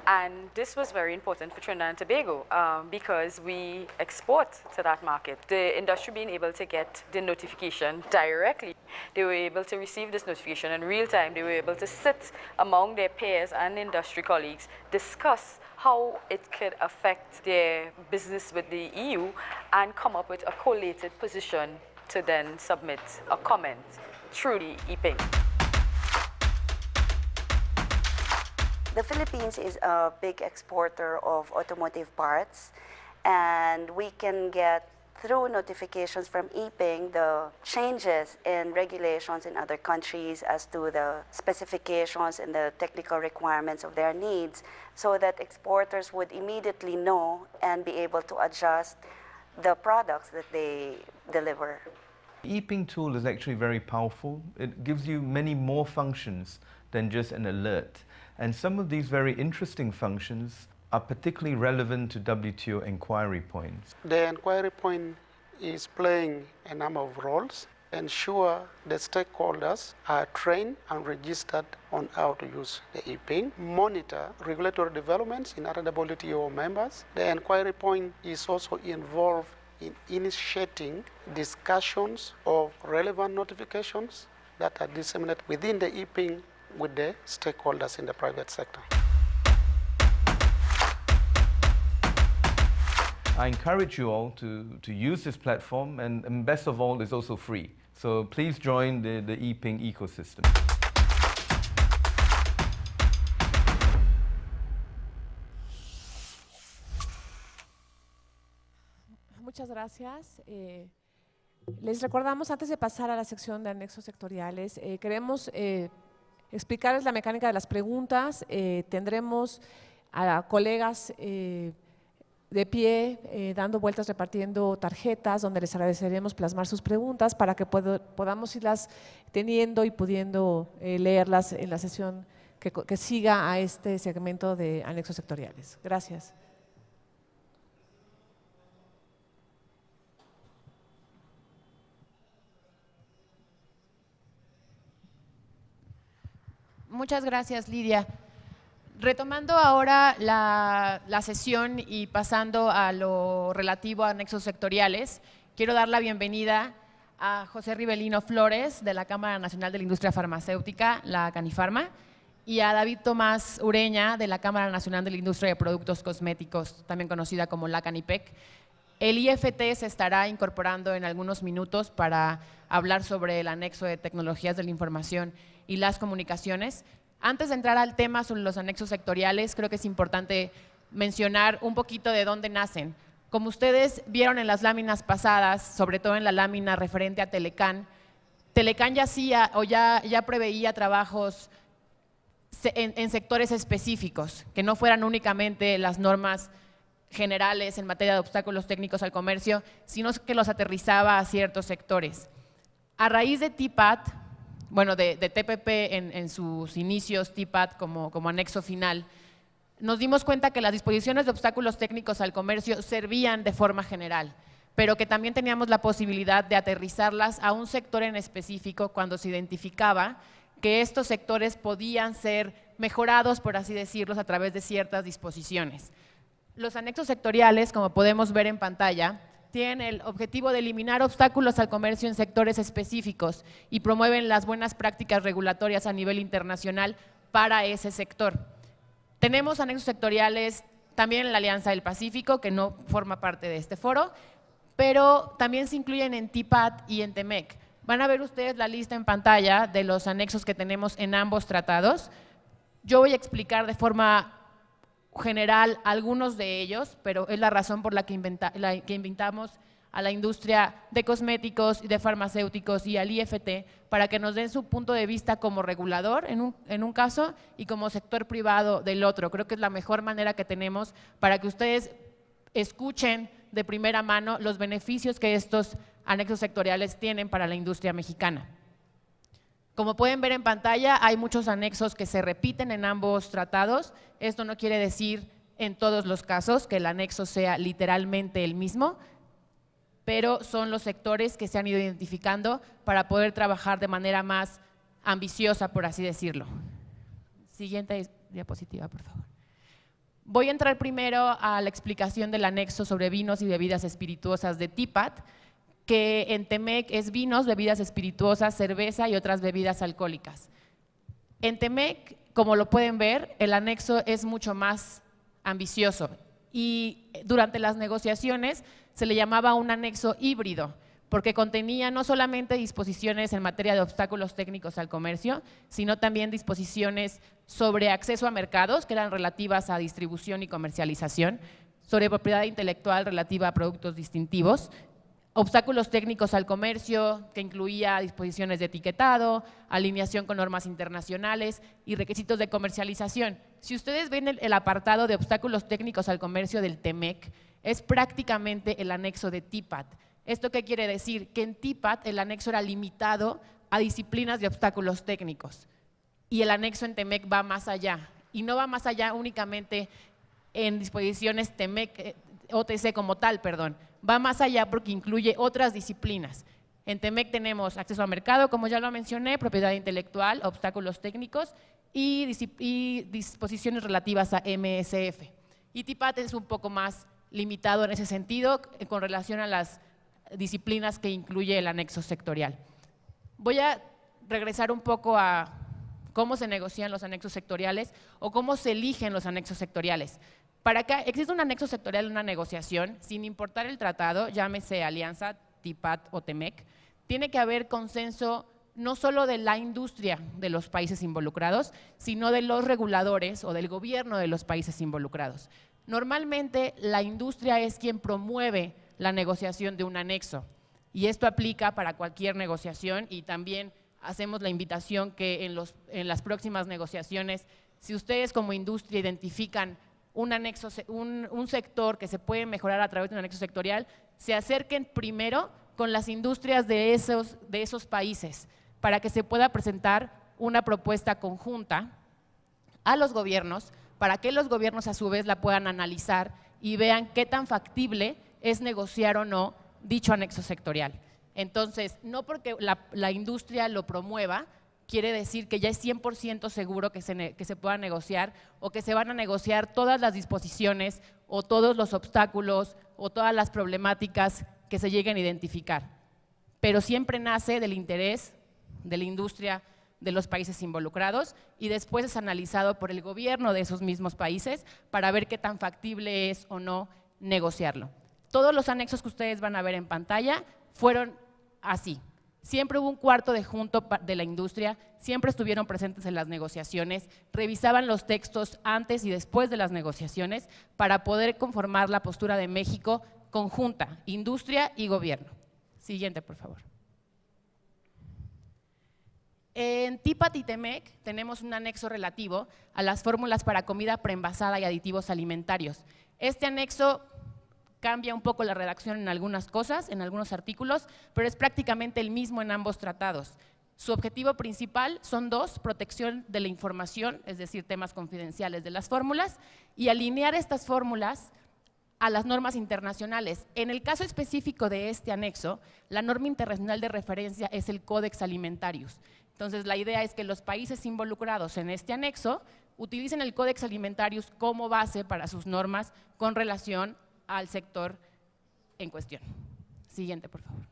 And this was very important for Trinidad and Tobago because we export to that market. The industry being able to get the notification directly, they were able to receive this notification in real time. They were able to sit among their peers and industry colleagues, discuss how it could affect their business with the EU and come up with a collated position to then submit a comment through the EPING.
The Philippines is a big exporter of automotive parts, and we can get through notifications from EPING the changes in regulations in other countries as to the specifications and the technical requirements of their needs, so that exporters would immediately know and be able to adjust the products that they deliver.
The EPING tool is actually very powerful. It gives you many more functions than just an alert. And some of these very interesting functions are particularly relevant to WTO inquiry points.
The inquiry point is playing a number of roles. Ensure the stakeholders are trained and registered on how to use the EPING. Monitor regulatory developments in other WTO members. The inquiry point is also involved in initiating discussions of relevant notifications that are disseminated within the EPING with the stakeholders in the private sector.
I encourage you all to use this platform, and best of all, it's also free. So please join the EPING ecosystem.
Muchas gracias. Les recordamos, antes de pasar a la sección de anexos sectoriales, queremos explicarles la mecánica de las preguntas. Tendremos a colegas de pie, dando vueltas, repartiendo tarjetas, donde les agradeceremos plasmar sus preguntas para que podamos irlas teniendo y pudiendo leerlas en la sesión que siga a este segmento de anexos sectoriales. Gracias.
Muchas gracias, Lidia. Retomando ahora la sesión y pasando a lo relativo a anexos sectoriales, quiero dar la bienvenida a José Ribelino Flores, de la Cámara Nacional de la Industria Farmacéutica, la Canifarma, y a David Tomás Ureña, de la Cámara Nacional de la Industria de Productos Cosméticos, también conocida como la Canipec. El IFT se estará incorporando en algunos minutos para hablar sobre el anexo de tecnologías de la información y las comunicaciones. Antes de entrar al tema sobre los anexos sectoriales, creo que es importante mencionar un poquito de dónde nacen. Como ustedes vieron en las láminas pasadas, sobre todo en la lámina referente a Telecán, Telecán ya hacía o ya preveía trabajos en sectores específicos, que no fueran únicamente las normas generales en materia de obstáculos técnicos al comercio, sino que los aterrizaba a ciertos sectores. A raíz de TPAT, bueno, de TPP en sus inicios, TPAT como anexo final, nos dimos cuenta que las disposiciones de obstáculos técnicos al comercio servían de forma general, pero que también teníamos la posibilidad de aterrizarlas a un sector en específico cuando se identificaba que estos sectores podían ser mejorados, por así decirlo, a través de ciertas disposiciones. Los anexos sectoriales, como podemos ver en pantalla, tienen el objetivo de eliminar obstáculos al comercio en sectores específicos y promueven las buenas prácticas regulatorias a nivel internacional para ese sector. Tenemos anexos sectoriales también en la Alianza del Pacífico, que no forma parte de este foro, pero también se incluyen en TPAT y en TEMEC. Van a ver ustedes la lista en pantalla de los anexos que tenemos en ambos tratados. Yo voy a explicar de forma general algunos de ellos, pero es la razón por la que invitamos a la industria de cosméticos y de farmacéuticos y al IFT para que nos den su punto de vista como regulador en un caso y como sector privado del otro. Creo que es la mejor manera que tenemos para que ustedes escuchen de primera mano los beneficios que estos anexos sectoriales tienen para la industria mexicana. Como pueden ver en pantalla, hay muchos anexos que se repiten en ambos tratados. Esto no quiere decir en todos los casos que el anexo sea literalmente el mismo, pero son los sectores que se han ido identificando para poder trabajar de manera más ambiciosa, por así decirlo. Siguiente diapositiva, por favor. Voy a entrar primero a la explicación del anexo sobre vinos y bebidas espirituosas de TPAT, que en TEMEC es vinos, bebidas espirituosas, cerveza y otras bebidas alcohólicas. En TEMEC, como lo pueden ver, el anexo es mucho más ambicioso y durante las negociaciones se le llamaba un anexo híbrido, porque contenía no solamente disposiciones en materia de obstáculos técnicos al comercio, sino también disposiciones sobre acceso a mercados, que eran relativas a distribución y comercialización, sobre propiedad intelectual relativa a productos distintivos, obstáculos técnicos al comercio, que incluía disposiciones de etiquetado, alineación con normas internacionales y requisitos de comercialización. Si ustedes ven el apartado de obstáculos técnicos al comercio del TEMEC, es prácticamente el anexo de TPAT. ¿Esto qué quiere decir? Que en TPAT el anexo era limitado a disciplinas de obstáculos técnicos y el anexo en TEMEC va más allá. Y no va más allá únicamente en disposiciones TEMEC, OTC como tal, perdón. Va más allá porque incluye otras disciplinas. En TEMEC tenemos acceso a mercado, como ya lo mencioné, propiedad intelectual, obstáculos técnicos y disposiciones relativas a MSF. Y TPAT es un poco más limitado en ese sentido con relación a las disciplinas que incluye el anexo sectorial. Voy a regresar un poco a cómo se negocian los anexos sectoriales o cómo se eligen los anexos sectoriales. Para que exista un anexo sectorial en una negociación, sin importar el tratado, llámese alianza, TPAT o TEMEC, tiene que haber consenso no solo de la industria de los países involucrados, sino de los reguladores o del gobierno de los países involucrados. Normalmente la industria es quien promueve la negociación de un anexo. Y esto aplica para cualquier negociación y también hacemos la invitación que en las próximas negociaciones, si ustedes como industria identifican un anexo, un sector que se puede mejorar a través de un anexo sectorial, se acerquen primero con las industrias de esos países para que se pueda presentar una propuesta conjunta a los gobiernos, para que los gobiernos a su vez la puedan analizar y vean qué tan factible es negociar o no dicho anexo sectorial. Entonces, no porque la industria lo promueva, quiere decir que ya es 100% seguro que se pueda negociar o que se van a negociar todas las disposiciones o todos los obstáculos o todas las problemáticas que se lleguen a identificar. Pero siempre nace del interés de la industria de los países involucrados y después es analizado por el gobierno de esos mismos países para ver qué tan factible es o no negociarlo. Todos los anexos que ustedes van a ver en pantalla fueron así. Siempre hubo un cuarto de junto de la industria, siempre estuvieron presentes en las negociaciones, revisaban los textos antes y después de las negociaciones para poder conformar la postura de México conjunta, industria y gobierno. Siguiente, por favor. En TIPAT y TEMEC tenemos un anexo relativo a las fórmulas para comida preenvasada y aditivos alimentarios. Este anexo cambia un poco la redacción en algunas cosas, en algunos artículos, pero es prácticamente el mismo en ambos tratados. Su objetivo principal son dos: protección de la información, es decir, temas confidenciales de las fórmulas, y alinear estas fórmulas a las normas internacionales. En el caso específico de este anexo, la norma internacional de referencia es el Codex Alimentarius. Entonces, la idea es que los países involucrados en este anexo utilicen el Codex Alimentarius como base para sus normas con relación al sector en cuestión. Siguiente, por favor.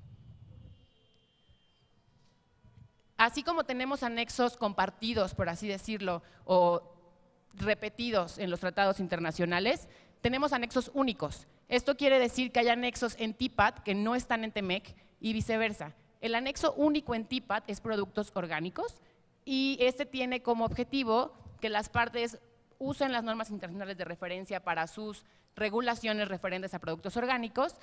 Así como tenemos anexos compartidos, por así decirlo, o repetidos en los tratados internacionales, tenemos anexos únicos. Esto quiere decir que hay anexos en TIPAT que no están en TEMEC y viceversa. El anexo único en TIPAT es productos orgánicos y este tiene como objetivo que las partes usen las normas internacionales de referencia para sus regulaciones referentes a productos orgánicos.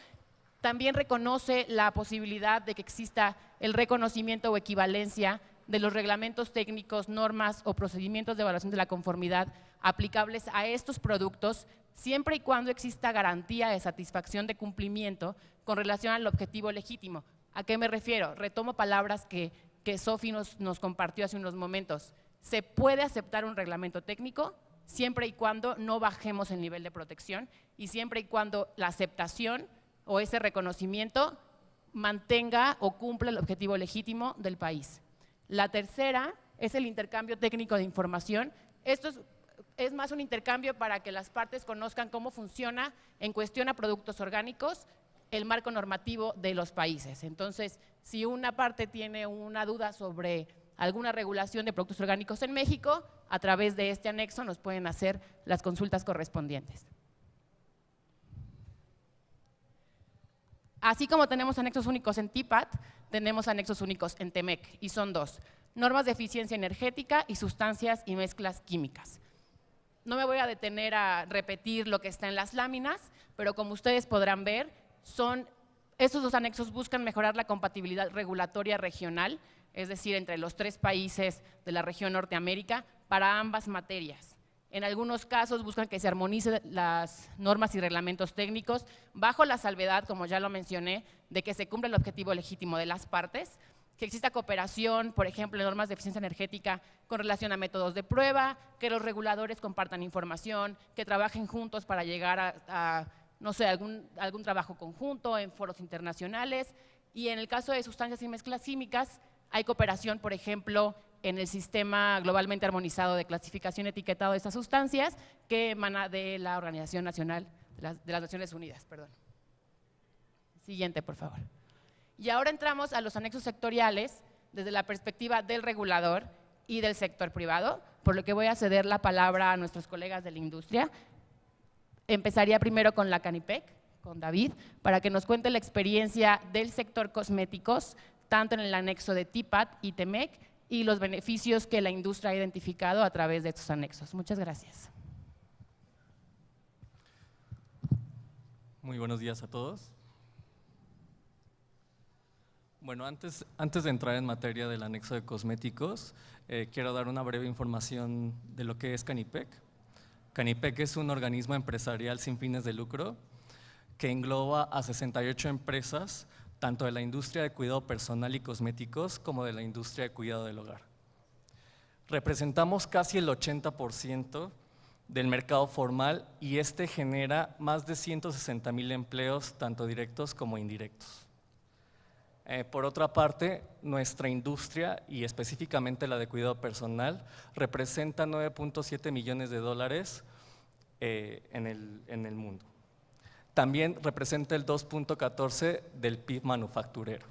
También reconoce la posibilidad de que exista el reconocimiento o equivalencia de los reglamentos técnicos, normas o procedimientos de evaluación de la conformidad aplicables a estos productos, siempre y cuando exista garantía de satisfacción de cumplimiento con relación al objetivo legítimo. ¿A qué me refiero? Retomo palabras que Sofi nos compartió hace unos momentos. Se puede aceptar un reglamento técnico siempre y cuando no bajemos el nivel de protección y siempre y cuando la aceptación o ese reconocimiento mantenga o cumpla el objetivo legítimo del país. La tercera es el intercambio técnico de información. Esto es más un intercambio para que las partes conozcan cómo funciona en cuestión a productos orgánicos el marco normativo de los países. Entonces, si una parte tiene una duda sobre alguna regulación de productos orgánicos en México, a través de este anexo nos pueden hacer las consultas correspondientes. Así como tenemos anexos únicos en TIPAT, tenemos anexos únicos en TEMEC, y son dos: normas de eficiencia energética y sustancias y mezclas químicas. No me voy a detener a repetir lo que está en las láminas, pero como ustedes podrán ver, estos dos anexos buscan mejorar la compatibilidad regulatoria regional, es decir, entre los tres países de la región Norteamérica, para ambas materias. En algunos casos buscan que se armonicen las normas y reglamentos técnicos bajo la salvedad, como ya lo mencioné, de que se cumpla el objetivo legítimo de las partes, que exista cooperación, por ejemplo, en normas de eficiencia energética con relación a métodos de prueba, que los reguladores compartan información, que trabajen juntos para llegar a no sé, algún trabajo conjunto en foros internacionales. Y en el caso de sustancias y mezclas químicas, hay cooperación, por ejemplo, en el sistema globalmente armonizado de clasificación y etiquetado de estas sustancias que emana de la Organización Nacional de las Naciones Unidas. Perdón. Siguiente, por favor. Y ahora entramos a los anexos sectoriales desde la perspectiva del regulador y del sector privado, por lo que voy a ceder la palabra a nuestros colegas de la industria. Empezaría primero con la Canipec, con David, para que nos cuente la experiencia del sector cosméticos, tanto en el anexo de TIPAT y TEMEC, y los beneficios que la industria ha identificado a través de estos anexos. Muchas gracias.
Muy buenos días a todos. Bueno, antes de entrar en materia del anexo de cosméticos, quiero dar una breve información de lo que es Canipec. Canipec es un organismo empresarial sin fines de lucro que engloba a 68 empresas, tanto de la industria de cuidado personal y cosméticos como de la industria de cuidado del hogar. Representamos casi el 80% del mercado formal y este genera más de 160,000 empleos, tanto directos como indirectos. Por otra parte, nuestra industria, y específicamente la de cuidado personal, representa 9.7 millones de dólares en el mundo. También representa el 2.14 del PIB manufacturero.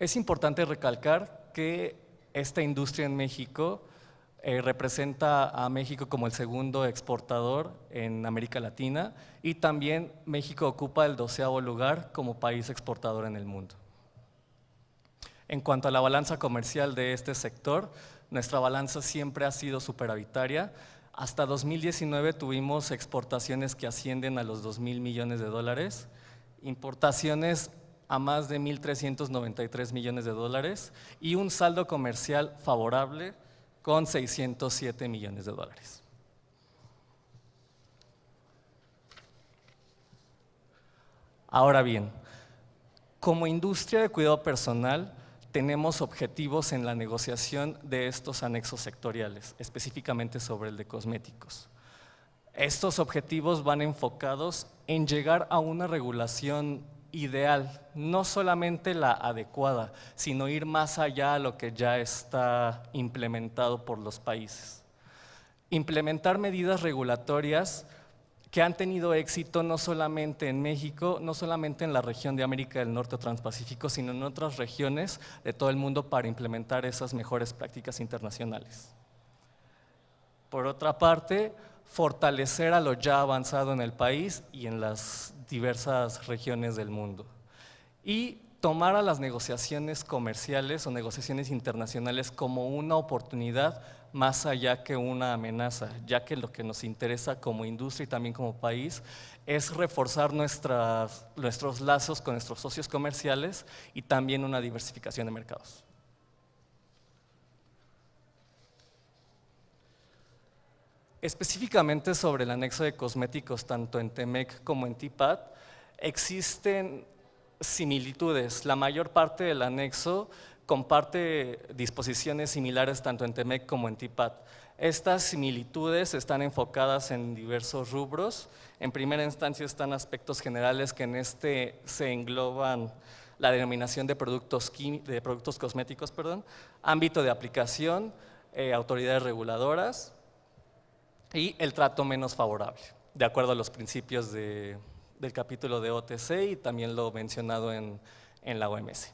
Es importante recalcar que esta industria en México representa a México como el segundo exportador en América Latina y también México ocupa el 12º lugar como país exportador en el mundo. En cuanto a la balanza comercial de este sector, nuestra balanza siempre ha sido superavitaria. Hasta 2019 tuvimos exportaciones que ascienden a los 2,000 millones de dólares, importaciones a más de 1,393 millones de dólares y un saldo comercial favorable con 607 millones de dólares. Ahora bien, como industria de cuidado personal, tenemos objetivos en la negociación de estos anexos sectoriales, específicamente sobre el de cosméticos. Estos objetivos van enfocados en llegar a una regulación ideal, no solamente la adecuada, sino ir más allá a lo que ya está implementado por los países. Implementar medidas regulatorias que han tenido éxito no solamente en México, no solamente en la región de América del Norte o Transpacífico, sino en otras regiones de todo el mundo para implementar esas mejores prácticas internacionales. Por otra parte, fortalecer a lo ya avanzado en el país y en las diversas regiones del mundo. Y tomar a las negociaciones comerciales o negociaciones internacionales como una oportunidad más allá que una amenaza, ya que lo que nos interesa como industria y también como país es reforzar nuestros lazos con nuestros socios comerciales y también una diversificación de mercados. Específicamente sobre el anexo de cosméticos, tanto en TEMEC como en TIPAD, existen similitudes. La mayor parte del anexo comparte disposiciones similares tanto en TEMEC como en TIPAD. Estas similitudes están enfocadas en diversos rubros. En primera instancia están aspectos generales que en este se engloban la denominación de productos cosméticos, ámbito de aplicación, autoridades reguladoras, y el trato menos favorable, de acuerdo a los principios del capítulo de OTC y también lo mencionado en la OMS.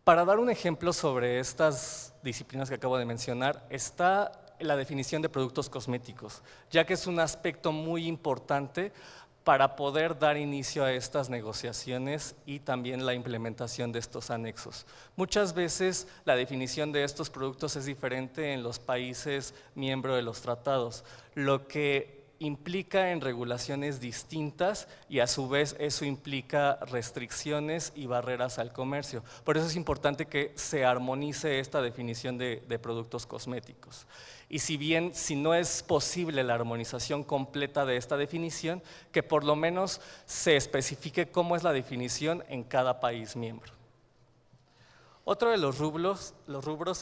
Para dar un ejemplo sobre estas disciplinas que acabo de mencionar, está la definición de productos cosméticos, ya que es un aspecto muy importante para poder dar inicio a estas negociaciones y también la implementación de estos anexos. Muchas veces la definición de estos productos es diferente en los países miembros de los tratados, lo que implica en regulaciones distintas y a su vez eso implica restricciones y barreras al comercio. Por eso es importante que se armonice esta definición de productos cosméticos. Y si no es posible la armonización completa de esta definición, que por lo menos se especifique cómo es la definición en cada país miembro. Otro de los rubros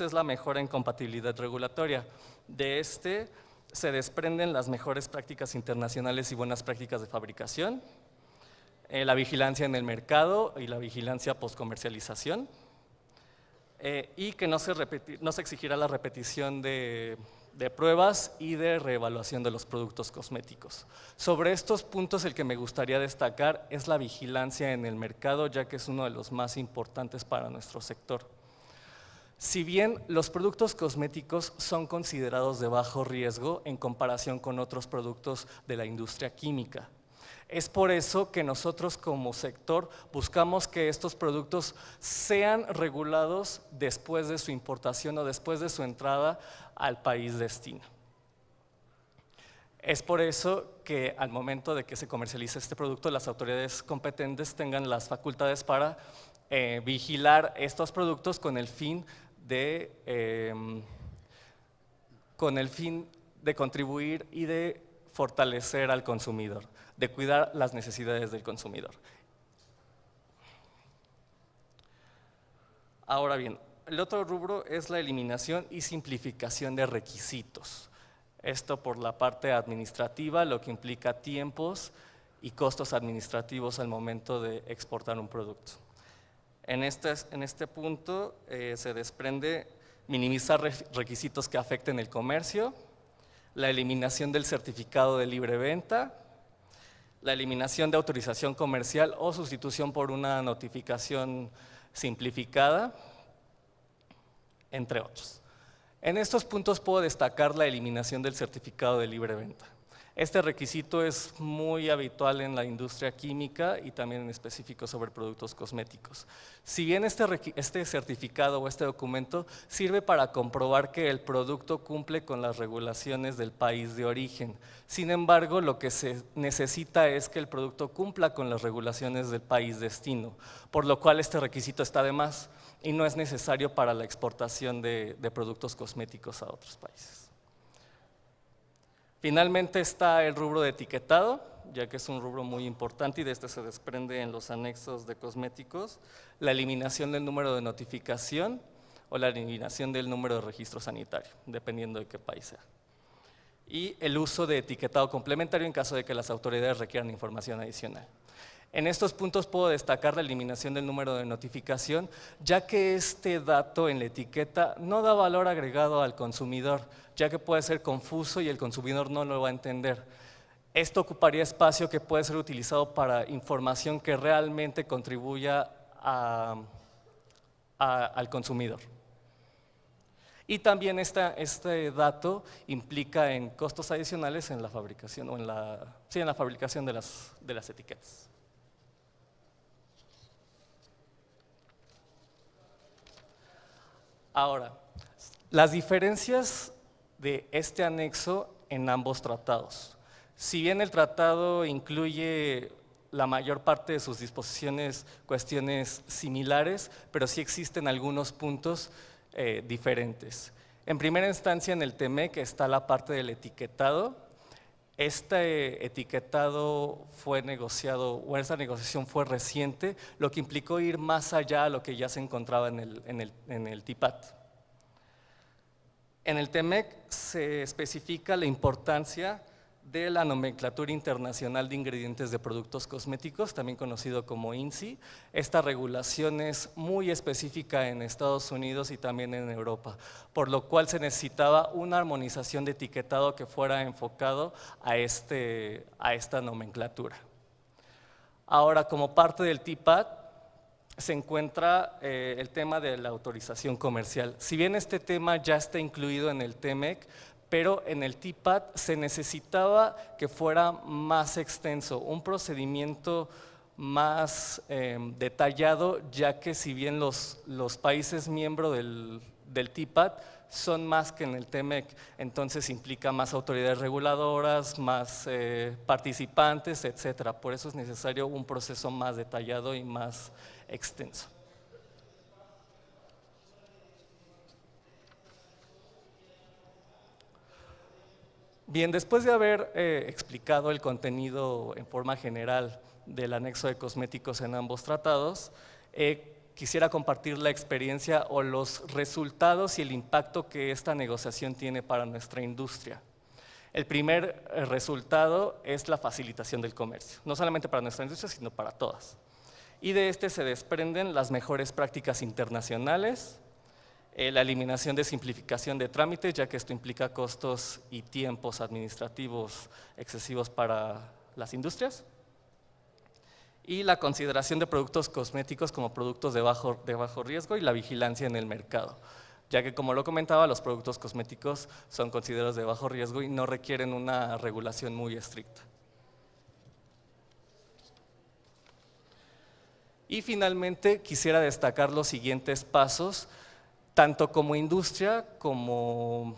es la mejora en compatibilidad regulatoria. De este se desprenden las mejores prácticas internacionales y buenas prácticas de fabricación, la vigilancia en el mercado y la vigilancia postcomercialización, y que no se exigirá la repetición de pruebas y de reevaluación de los productos cosméticos. Sobre estos puntos el que me gustaría destacar es la vigilancia en el mercado, ya que es uno de los más importantes para nuestro sector. Si bien los productos cosméticos son considerados de bajo riesgo en comparación con otros productos de la industria química, es por eso que nosotros como sector buscamos que estos productos sean regulados después de su importación o después de su entrada al país destino. Es por eso que al momento de que se comercialice este producto, las autoridades competentes tengan las facultades para vigilar estos productos con el fin de contribuir y de fortalecer al consumidor, de cuidar las necesidades del consumidor. Ahora bien, el otro rubro es la eliminación y simplificación de requisitos. Esto por la parte administrativa, lo que implica tiempos y costos administrativos al momento de exportar un producto. En este punto se desprende minimizar requisitos que afecten el comercio, la eliminación del certificado de libre venta, la eliminación de autorización comercial o sustitución por una notificación simplificada, entre otros. En estos puntos puedo destacar la eliminación del certificado de libre venta. Este requisito es muy habitual en la industria química y también en específico sobre productos cosméticos. Si bien este certificado o este documento sirve para comprobar que el producto cumple con las regulaciones del país de origen, sin embargo, lo que se necesita es que el producto cumpla con las regulaciones del país destino, por lo cual este requisito está de más y no es necesario para la exportación de productos cosméticos a otros países. Finalmente está el rubro de etiquetado, ya que es un rubro muy importante y de este se desprende en los anexos de cosméticos, la eliminación del número de notificación o la eliminación del número de registro sanitario, dependiendo de qué país sea. Y el uso de etiquetado complementario en caso de que las autoridades requieran información adicional. En estos puntos puedo destacar la eliminación del número de notificación, ya que este dato en la etiqueta no da valor agregado al consumidor, ya que puede ser confuso y el consumidor no lo va a entender. Esto ocuparía espacio que puede ser utilizado para información que realmente contribuya al consumidor. Y también este dato implica en costos adicionales en la fabricación, o en la fabricación de las etiquetas. Ahora, las diferencias de este anexo en ambos tratados. Si bien el tratado incluye la mayor parte de sus disposiciones, cuestiones similares, pero sí existen algunos puntos diferentes. En primera instancia, en el TEMEC está la parte del etiquetado. Este etiquetado fue negociado, o esta negociación fue reciente, lo que implicó ir más allá de lo que ya se encontraba en el TIPAT. En el TEMEC se especifica la importancia de la nomenclatura internacional de ingredientes de productos cosméticos, también conocido como INSI. Esta regulación es muy específica en Estados Unidos y también en Europa, por lo cual se necesitaba una armonización de etiquetado que fuera enfocado a esta nomenclatura. Ahora, como parte del TIPAT, se encuentra el tema de la autorización comercial. Si bien este tema ya está incluido en el TEMEC, pero en el TIPAT se necesitaba que fuera más extenso, un procedimiento más detallado, ya que si bien los países miembros del TIPAT son más que en el TEMEC, entonces implica más autoridades reguladoras, más participantes, etcétera. Por eso es necesario un proceso más detallado y más extenso. Bien, después de haber explicado el contenido en forma general del anexo de cosméticos en ambos tratados, quisiera compartir la experiencia o los resultados y el impacto que esta negociación tiene para nuestra industria. El primer resultado es la facilitación del comercio, no solamente para nuestra industria, sino para todas. Y de este se desprenden las mejores prácticas internacionales, la eliminación de simplificación de trámites, ya que esto implica costos y tiempos administrativos excesivos para las industrias, y la consideración de productos cosméticos como productos de bajo riesgo y la vigilancia en el mercado, ya que, como lo comentaba, los productos cosméticos son considerados de bajo riesgo y no requieren una regulación muy estricta. Y finalmente quisiera destacar los siguientes pasos, tanto como industria como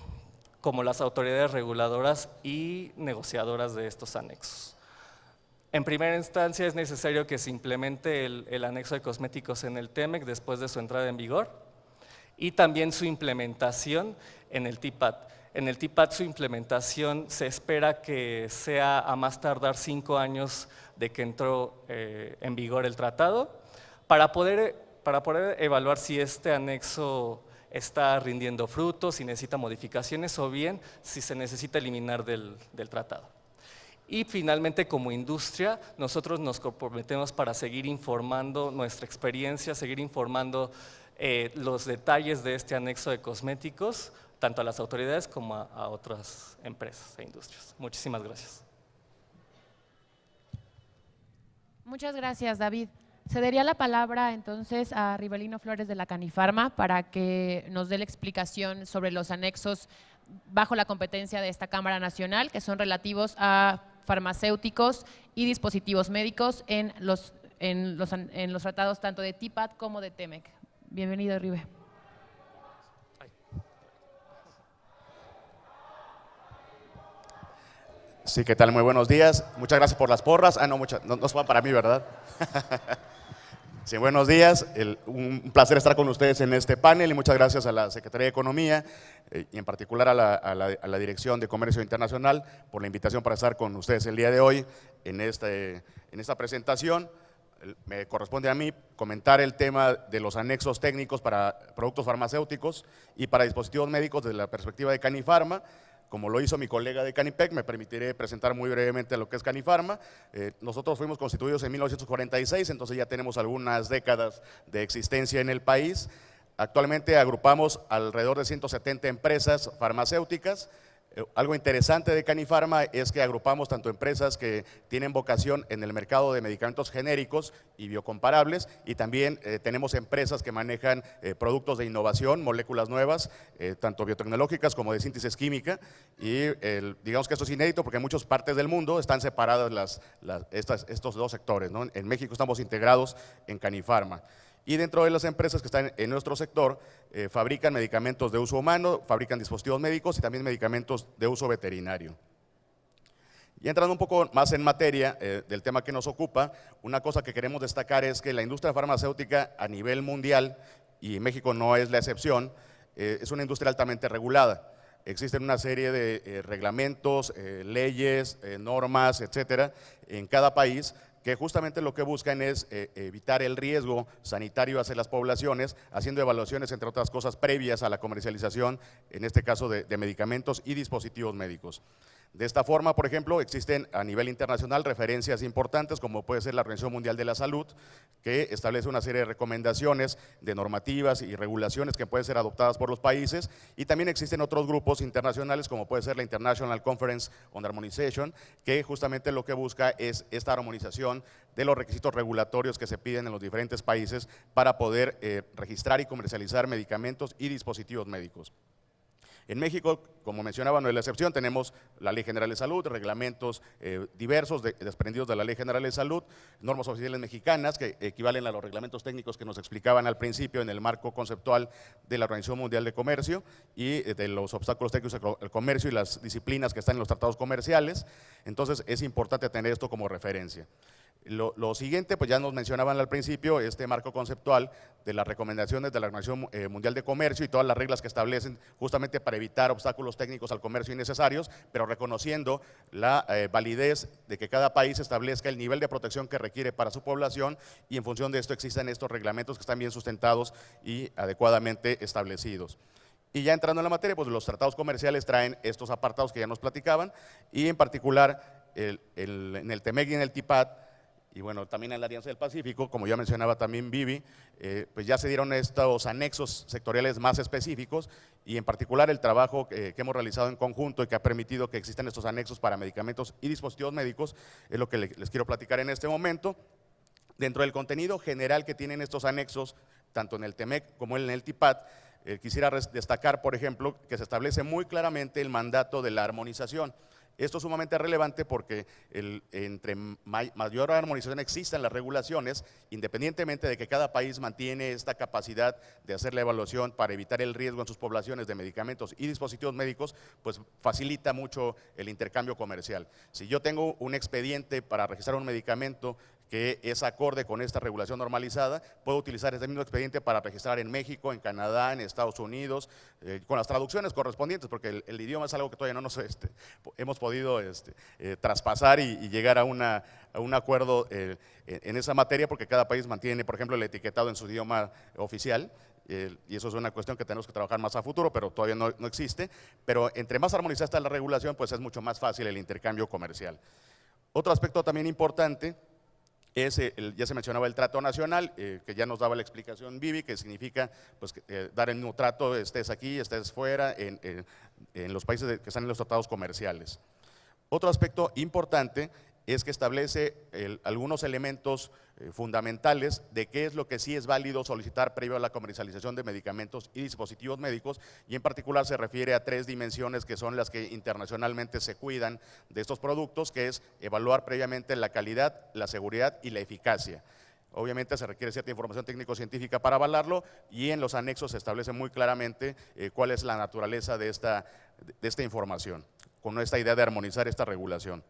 como las autoridades reguladoras y negociadoras de estos anexos. En primera instancia es necesario que se implemente el anexo de cosméticos en el TEMEC después de su entrada en vigor y también su implementación en el TPAT. En el TPAT su implementación se espera que sea a más tardar 5 años de que entró en vigor el tratado para poder evaluar si este anexo está rindiendo frutos, si necesita modificaciones o bien si se necesita eliminar del tratado. Y finalmente, como industria, nosotros nos comprometemos para seguir informando nuestra experiencia, seguir informando los detalles de este anexo de cosméticos, tanto a las autoridades como a otras empresas e industrias. Muchísimas gracias.
Muchas gracias, David. Cedería la palabra entonces a Rivelino Flores de la Canifarma para que nos dé la explicación sobre los anexos bajo la competencia de esta Cámara Nacional, que son relativos a farmacéuticos y dispositivos médicos en los tratados tanto de TPAT como de TEMEC. Bienvenido, Rive.
Sí, ¿qué tal? Muy buenos días. Muchas gracias por las porras. No se van para mí, ¿verdad? Sí, buenos días. Un placer estar con ustedes en este panel y muchas gracias a la Secretaría de Economía y en particular a la Dirección de Comercio Internacional por la invitación para estar con ustedes el día de hoy en esta presentación. Me corresponde a mí comentar el tema de los anexos técnicos para productos farmacéuticos y para dispositivos médicos desde la perspectiva de Canifarma. Como lo hizo mi colega de Canipec, me permitiré presentar muy brevemente lo que es Canifarma. Nosotros fuimos constituidos en 1946, entonces ya tenemos algunas décadas de existencia en el país. Actualmente agrupamos alrededor de 170 empresas farmacéuticas. Algo interesante de Canifarma es que agrupamos tanto empresas que tienen vocación en el mercado de medicamentos genéricos y biocomparables y también tenemos empresas que manejan productos de innovación, moléculas nuevas, tanto biotecnológicas como de síntesis química y digamos que esto es inédito porque en muchas partes del mundo están separadas estos dos sectores, ¿no? En México estamos integrados en Canifarma. Y dentro de las empresas que están en nuestro sector, fabrican medicamentos de uso humano, fabrican dispositivos médicos y también medicamentos de uso veterinario. Y entrando un poco más en materia del tema que nos ocupa, una cosa que queremos destacar es que la industria farmacéutica a nivel mundial, y México no es la excepción, es una industria altamente regulada. Existen una serie de reglamentos, leyes, normas, etcétera, en cada país, que justamente lo que buscan es evitar el riesgo sanitario hacia las poblaciones, haciendo evaluaciones, entre otras cosas, previas a la comercialización, en este caso de medicamentos y dispositivos médicos. De esta forma, por ejemplo, existen a nivel internacional referencias importantes como puede ser la Organización Mundial de la Salud, que establece una serie de recomendaciones de normativas y regulaciones que pueden ser adoptadas por los países, y también existen otros grupos internacionales como puede ser la International Conference on Harmonization, que justamente lo que busca es esta armonización de los requisitos regulatorios que se piden en los diferentes países para poder registrar y comercializar medicamentos y dispositivos médicos. En México, como mencionaba, no es la excepción, tenemos la Ley General de Salud, reglamentos diversos desprendidos de la Ley General de Salud, normas oficiales mexicanas que equivalen a los reglamentos técnicos que nos explicaban al principio en el marco conceptual de la Organización Mundial de Comercio y de los obstáculos técnicos al comercio y las disciplinas que están en los tratados comerciales. Entonces es importante tener esto como referencia. Lo siguiente, pues ya nos mencionaban al principio, este marco conceptual de las recomendaciones de la Organización Mundial de Comercio y todas las reglas que establecen justamente para evitar obstáculos técnicos al comercio innecesarios, pero reconociendo la validez de que cada país establezca el nivel de protección que requiere para su población y en función de esto existen estos reglamentos que están bien sustentados y adecuadamente establecidos. Y ya entrando en la materia, pues los tratados comerciales traen estos apartados que ya nos platicaban y en particular en el TEMEC y en el TPAT, y bueno, también en la Alianza del Pacífico, como ya mencionaba también Vivi, pues ya se dieron estos anexos sectoriales más específicos y en particular el trabajo que hemos realizado en conjunto y que ha permitido que existan estos anexos para medicamentos y dispositivos médicos, es lo que les quiero platicar en este momento. Dentro del contenido general que tienen estos anexos, tanto en el TEMEC como en el TPAT, quisiera destacar, por ejemplo, que se establece muy claramente el mandato de la armonización. Esto es sumamente relevante porque entre mayor armonización exista en las regulaciones, independientemente de que cada país mantiene esta capacidad de hacer la evaluación para evitar el riesgo en sus poblaciones de medicamentos y dispositivos médicos, pues facilita mucho el intercambio comercial. Si yo tengo un expediente para registrar un medicamento que es acorde con esta regulación normalizada, puedo utilizar ese mismo expediente para registrar en México, en Canadá, en Estados Unidos, con las traducciones correspondientes, porque el idioma es algo que todavía no nos hemos podido traspasar y llegar a un acuerdo en esa materia, porque cada país mantiene, por ejemplo, el etiquetado en su idioma oficial. Y eso es una cuestión que tenemos que trabajar más a futuro, pero todavía no existe. Pero entre más armonizada está la regulación, pues es mucho más fácil el intercambio comercial. Otro aspecto también importante es, ya se mencionaba el trato nacional, que ya nos daba la explicación Vivi, que significa pues, dar el mismo trato, estés aquí, estés fuera, en los países que están en los tratados comerciales. Otro aspecto importante es que establece algunos elementos fundamentales de qué es lo que sí es válido solicitar previo a la comercialización de medicamentos y dispositivos médicos, y en particular se refiere a 3 dimensiones que son las que internacionalmente se cuidan de estos productos, que es evaluar previamente la calidad, la seguridad y la eficacia. Obviamente se requiere cierta información técnico-científica para avalarlo, y en los anexos se establece muy claramente cuál es la naturaleza de esta información, con esta idea de armonizar esta regulación.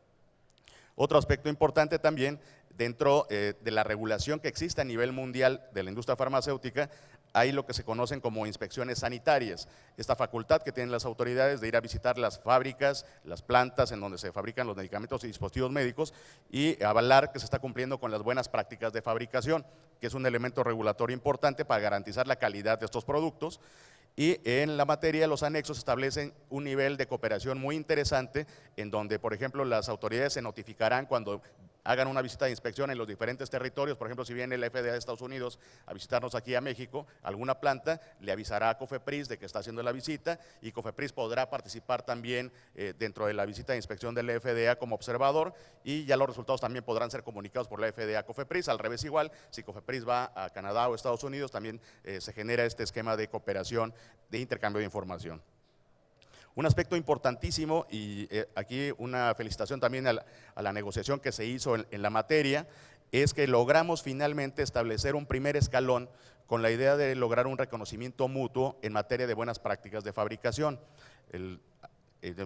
Otro aspecto importante también, dentro de la regulación que existe a nivel mundial de la industria farmacéutica, hay lo que se conocen como inspecciones sanitarias, esta facultad que tienen las autoridades de ir a visitar las fábricas, las plantas en donde se fabrican los medicamentos y dispositivos médicos, y avalar que se está cumpliendo con las buenas prácticas de fabricación, que es un elemento regulatorio importante para garantizar la calidad de estos productos. Y en la materia, los anexos establecen un nivel de cooperación muy interesante, en donde, por ejemplo, las autoridades se notificarán cuando hagan una visita de inspección en los diferentes territorios. Por ejemplo, si viene la FDA de Estados Unidos a visitarnos aquí a México, alguna planta, le avisará a COFEPRIS de que está haciendo la visita, y COFEPRIS podrá participar también dentro de la visita de inspección de la FDA como observador, y ya los resultados también podrán ser comunicados por la FDA a COFEPRIS. Al revés igual, si COFEPRIS va a Canadá o Estados Unidos, también se genera este esquema de cooperación, de intercambio de información. Un aspecto importantísimo, y aquí una felicitación también a la negociación que se hizo en la materia, es que logramos finalmente establecer un primer escalón con la idea de lograr un reconocimiento mutuo en materia de buenas prácticas de fabricación.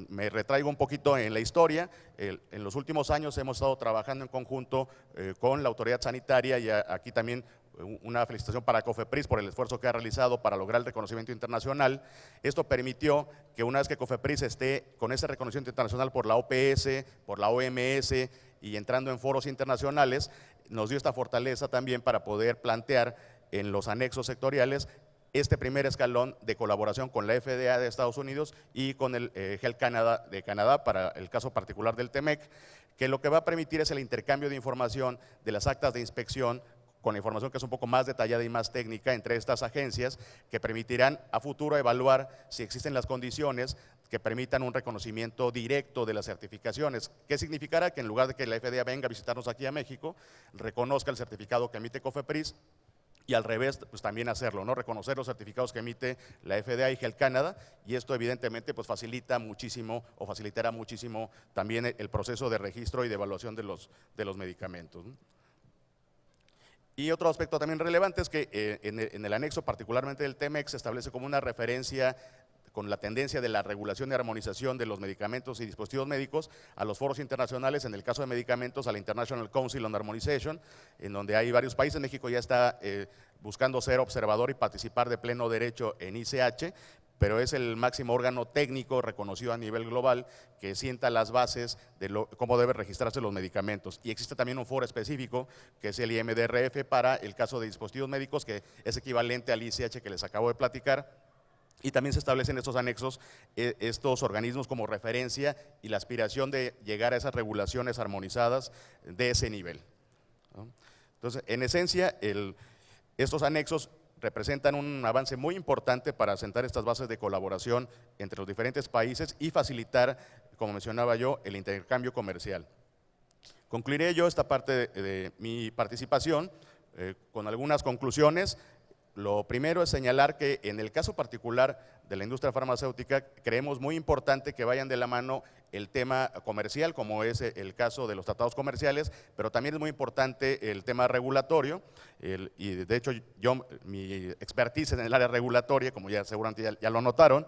Me retraigo un poquito en la historia. En los últimos años hemos estado trabajando en conjunto con la autoridad sanitaria, y aquí también una felicitación para COFEPRIS por el esfuerzo que ha realizado para lograr el reconocimiento internacional. Esto permitió que una vez que COFEPRIS esté con ese reconocimiento internacional por la OPS, por la OMS y entrando en foros internacionales, nos dio esta fortaleza también para poder plantear en los anexos sectoriales este primer escalón de colaboración con la FDA de Estados Unidos y con el Health Canada de Canadá, para el caso particular del TEMEC, que lo que va a permitir es el intercambio de información de las actas de inspección, con la información que es un poco más detallada y más técnica entre estas agencias, que permitirán a futuro evaluar si existen las condiciones que permitan un reconocimiento directo de las certificaciones. ¿Qué significará? Que en lugar de que la FDA venga a visitarnos aquí a México, reconozca el certificado que emite COFEPRIS, y al revés, pues también hacerlo, ¿no? Reconocer los certificados que emite la FDA y Health Canada, y esto evidentemente pues facilita muchísimo, o facilitará muchísimo también el proceso de registro y de evaluación de los medicamentos, ¿no? Y otro aspecto también relevante es que en el anexo, particularmente del TEMEC, se establece como una referencia con la tendencia de la regulación y armonización de los medicamentos y dispositivos médicos a los foros internacionales. En el caso de medicamentos, a la International Council on Harmonization, en donde hay varios países. México ya está buscando ser observador y participar de pleno derecho en ICH, pero es el máximo órgano técnico reconocido a nivel global que sienta las bases de cómo deben registrarse los medicamentos. Y existe también un foro específico, que es el IMDRF, para el caso de dispositivos médicos, que es equivalente al ICH que les acabo de platicar. Y también se establecen estos anexos, estos organismos como referencia, y la aspiración de llegar a esas regulaciones armonizadas de ese nivel, ¿no? Entonces, en esencia, estos anexos representan un avance muy importante para asentar estas bases de colaboración entre los diferentes países y facilitar, como mencionaba yo, el intercambio comercial. Concluiré yo esta parte de mi participación con algunas conclusiones. Lo primero es señalar que en el caso particular de la industria farmacéutica, creemos muy importante que vayan de la mano el tema comercial, como es el caso de los tratados comerciales, pero también es muy importante el tema regulatorio, y de hecho mi expertise en el área regulatoria, como ya seguramente ya lo notaron,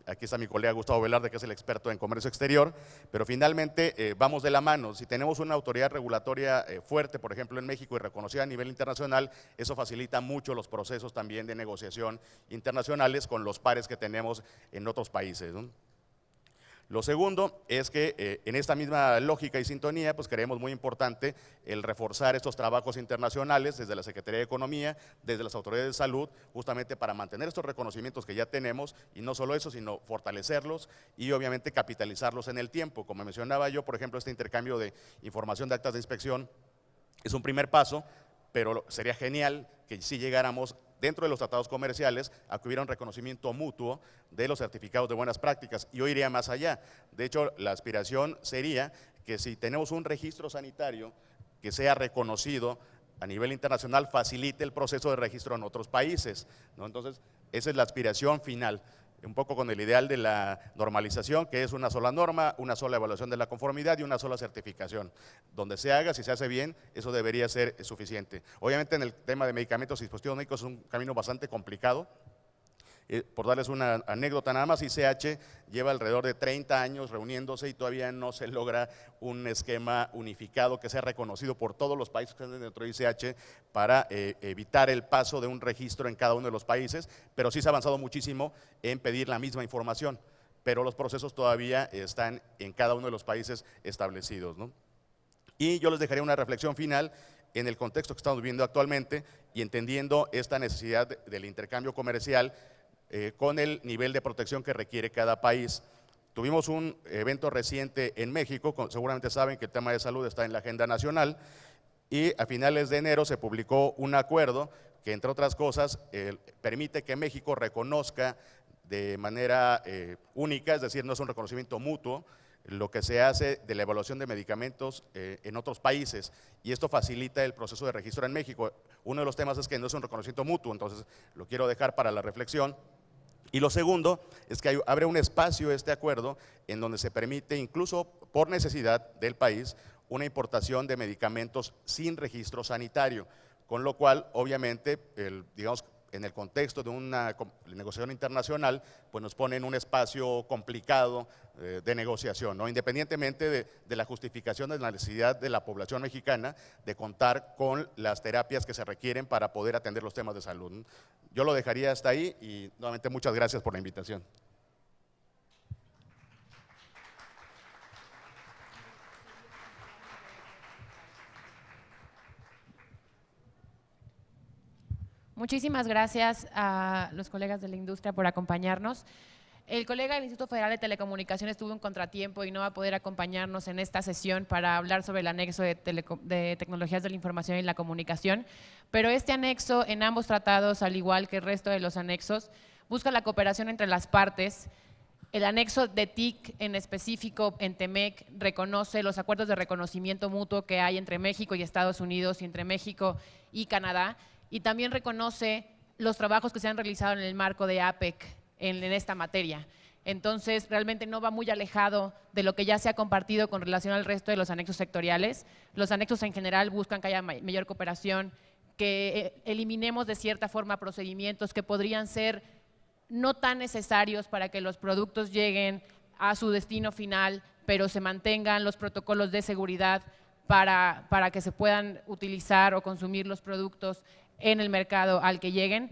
aquí está mi colega Gustavo Velarde, que es el experto en comercio exterior, pero finalmente vamos de la mano. Si tenemos una autoridad regulatoria fuerte, por ejemplo en México, y reconocida a nivel internacional, eso facilita mucho los procesos también de negociación internacionales con los pares que tenemos en otros países, ¿no? Lo segundo es que en esta misma lógica y sintonía, pues creemos muy importante el reforzar estos trabajos internacionales desde la Secretaría de Economía, desde las autoridades de salud, justamente para mantener estos reconocimientos que ya tenemos, y no solo eso, sino fortalecerlos y obviamente capitalizarlos en el tiempo. Como mencionaba yo, por ejemplo, este intercambio de información de actas de inspección es un primer paso, pero sería genial que si llegáramos dentro de los tratados comerciales a que hubiera un reconocimiento mutuo de los certificados de buenas prácticas, y yo iría más allá. De hecho, la aspiración sería que si tenemos un registro sanitario que sea reconocido a nivel internacional, facilite el proceso de registro en otros países, ¿no? Entonces, esa es la aspiración final, un poco con el ideal de la normalización, que es una sola norma, una sola evaluación de la conformidad y una sola certificación. Donde se haga, si se hace bien, eso debería ser suficiente. Obviamente en el tema de medicamentos y dispositivos médicos es un camino bastante complicado. Por darles una anécdota nada más, ICH lleva alrededor de 30 años reuniéndose y todavía no se logra un esquema unificado que sea reconocido por todos los países que están dentro de ICH para evitar el paso de un registro en cada uno de los países, pero sí se ha avanzado muchísimo en pedir la misma información, pero los procesos todavía están en cada uno de los países establecidos, ¿no? Y yo les dejaría una reflexión final en el contexto que estamos viviendo actualmente y entendiendo esta necesidad del intercambio comercial con el nivel de protección que requiere cada país. Tuvimos un evento reciente en México, seguramente saben que el tema de salud está en la agenda nacional, y a finales de enero se publicó un acuerdo que, entre otras cosas, permite que México reconozca de manera única, es decir, no es un reconocimiento mutuo, lo que se hace de la evaluación de medicamentos en otros países, y esto facilita el proceso de registro en México. Uno de los temas es que no es un reconocimiento mutuo, entonces lo quiero dejar para la reflexión. Y lo segundo es que abre un espacio este acuerdo en donde se permite, incluso por necesidad del país, una importación de medicamentos sin registro sanitario, con lo cual obviamente, digamos, en el contexto de una negociación internacional, pues nos pone en un espacio complicado de negociación, ¿no? Independientemente de la justificación de la necesidad de la población mexicana de contar con las terapias que se requieren para poder atender los temas de salud, ¿no? Yo lo dejaría hasta ahí y nuevamente muchas gracias por la invitación.
Muchísimas gracias a los colegas de la industria por acompañarnos. El colega del Instituto Federal de Telecomunicaciones tuvo un contratiempo y no va a poder acompañarnos en esta sesión para hablar sobre el anexo de tecnologías de la información y la comunicación, pero este anexo en ambos tratados, al igual que el resto de los anexos, busca la cooperación entre las partes. El anexo de TIC en específico en TEMEC reconoce los acuerdos de reconocimiento mutuo que hay entre México y Estados Unidos y entre México y Canadá, y también reconoce los trabajos que se han realizado en el marco de APEC en esta materia. Entonces, realmente no va muy alejado de lo que ya se ha compartido con relación al resto de los anexos sectoriales. Los anexos en general buscan que haya mayor cooperación, que eliminemos de cierta forma procedimientos que podrían ser no tan necesarios para que los productos lleguen a su destino final, pero se mantengan los protocolos de seguridad para que se puedan utilizar o consumir los productos en el mercado al que lleguen.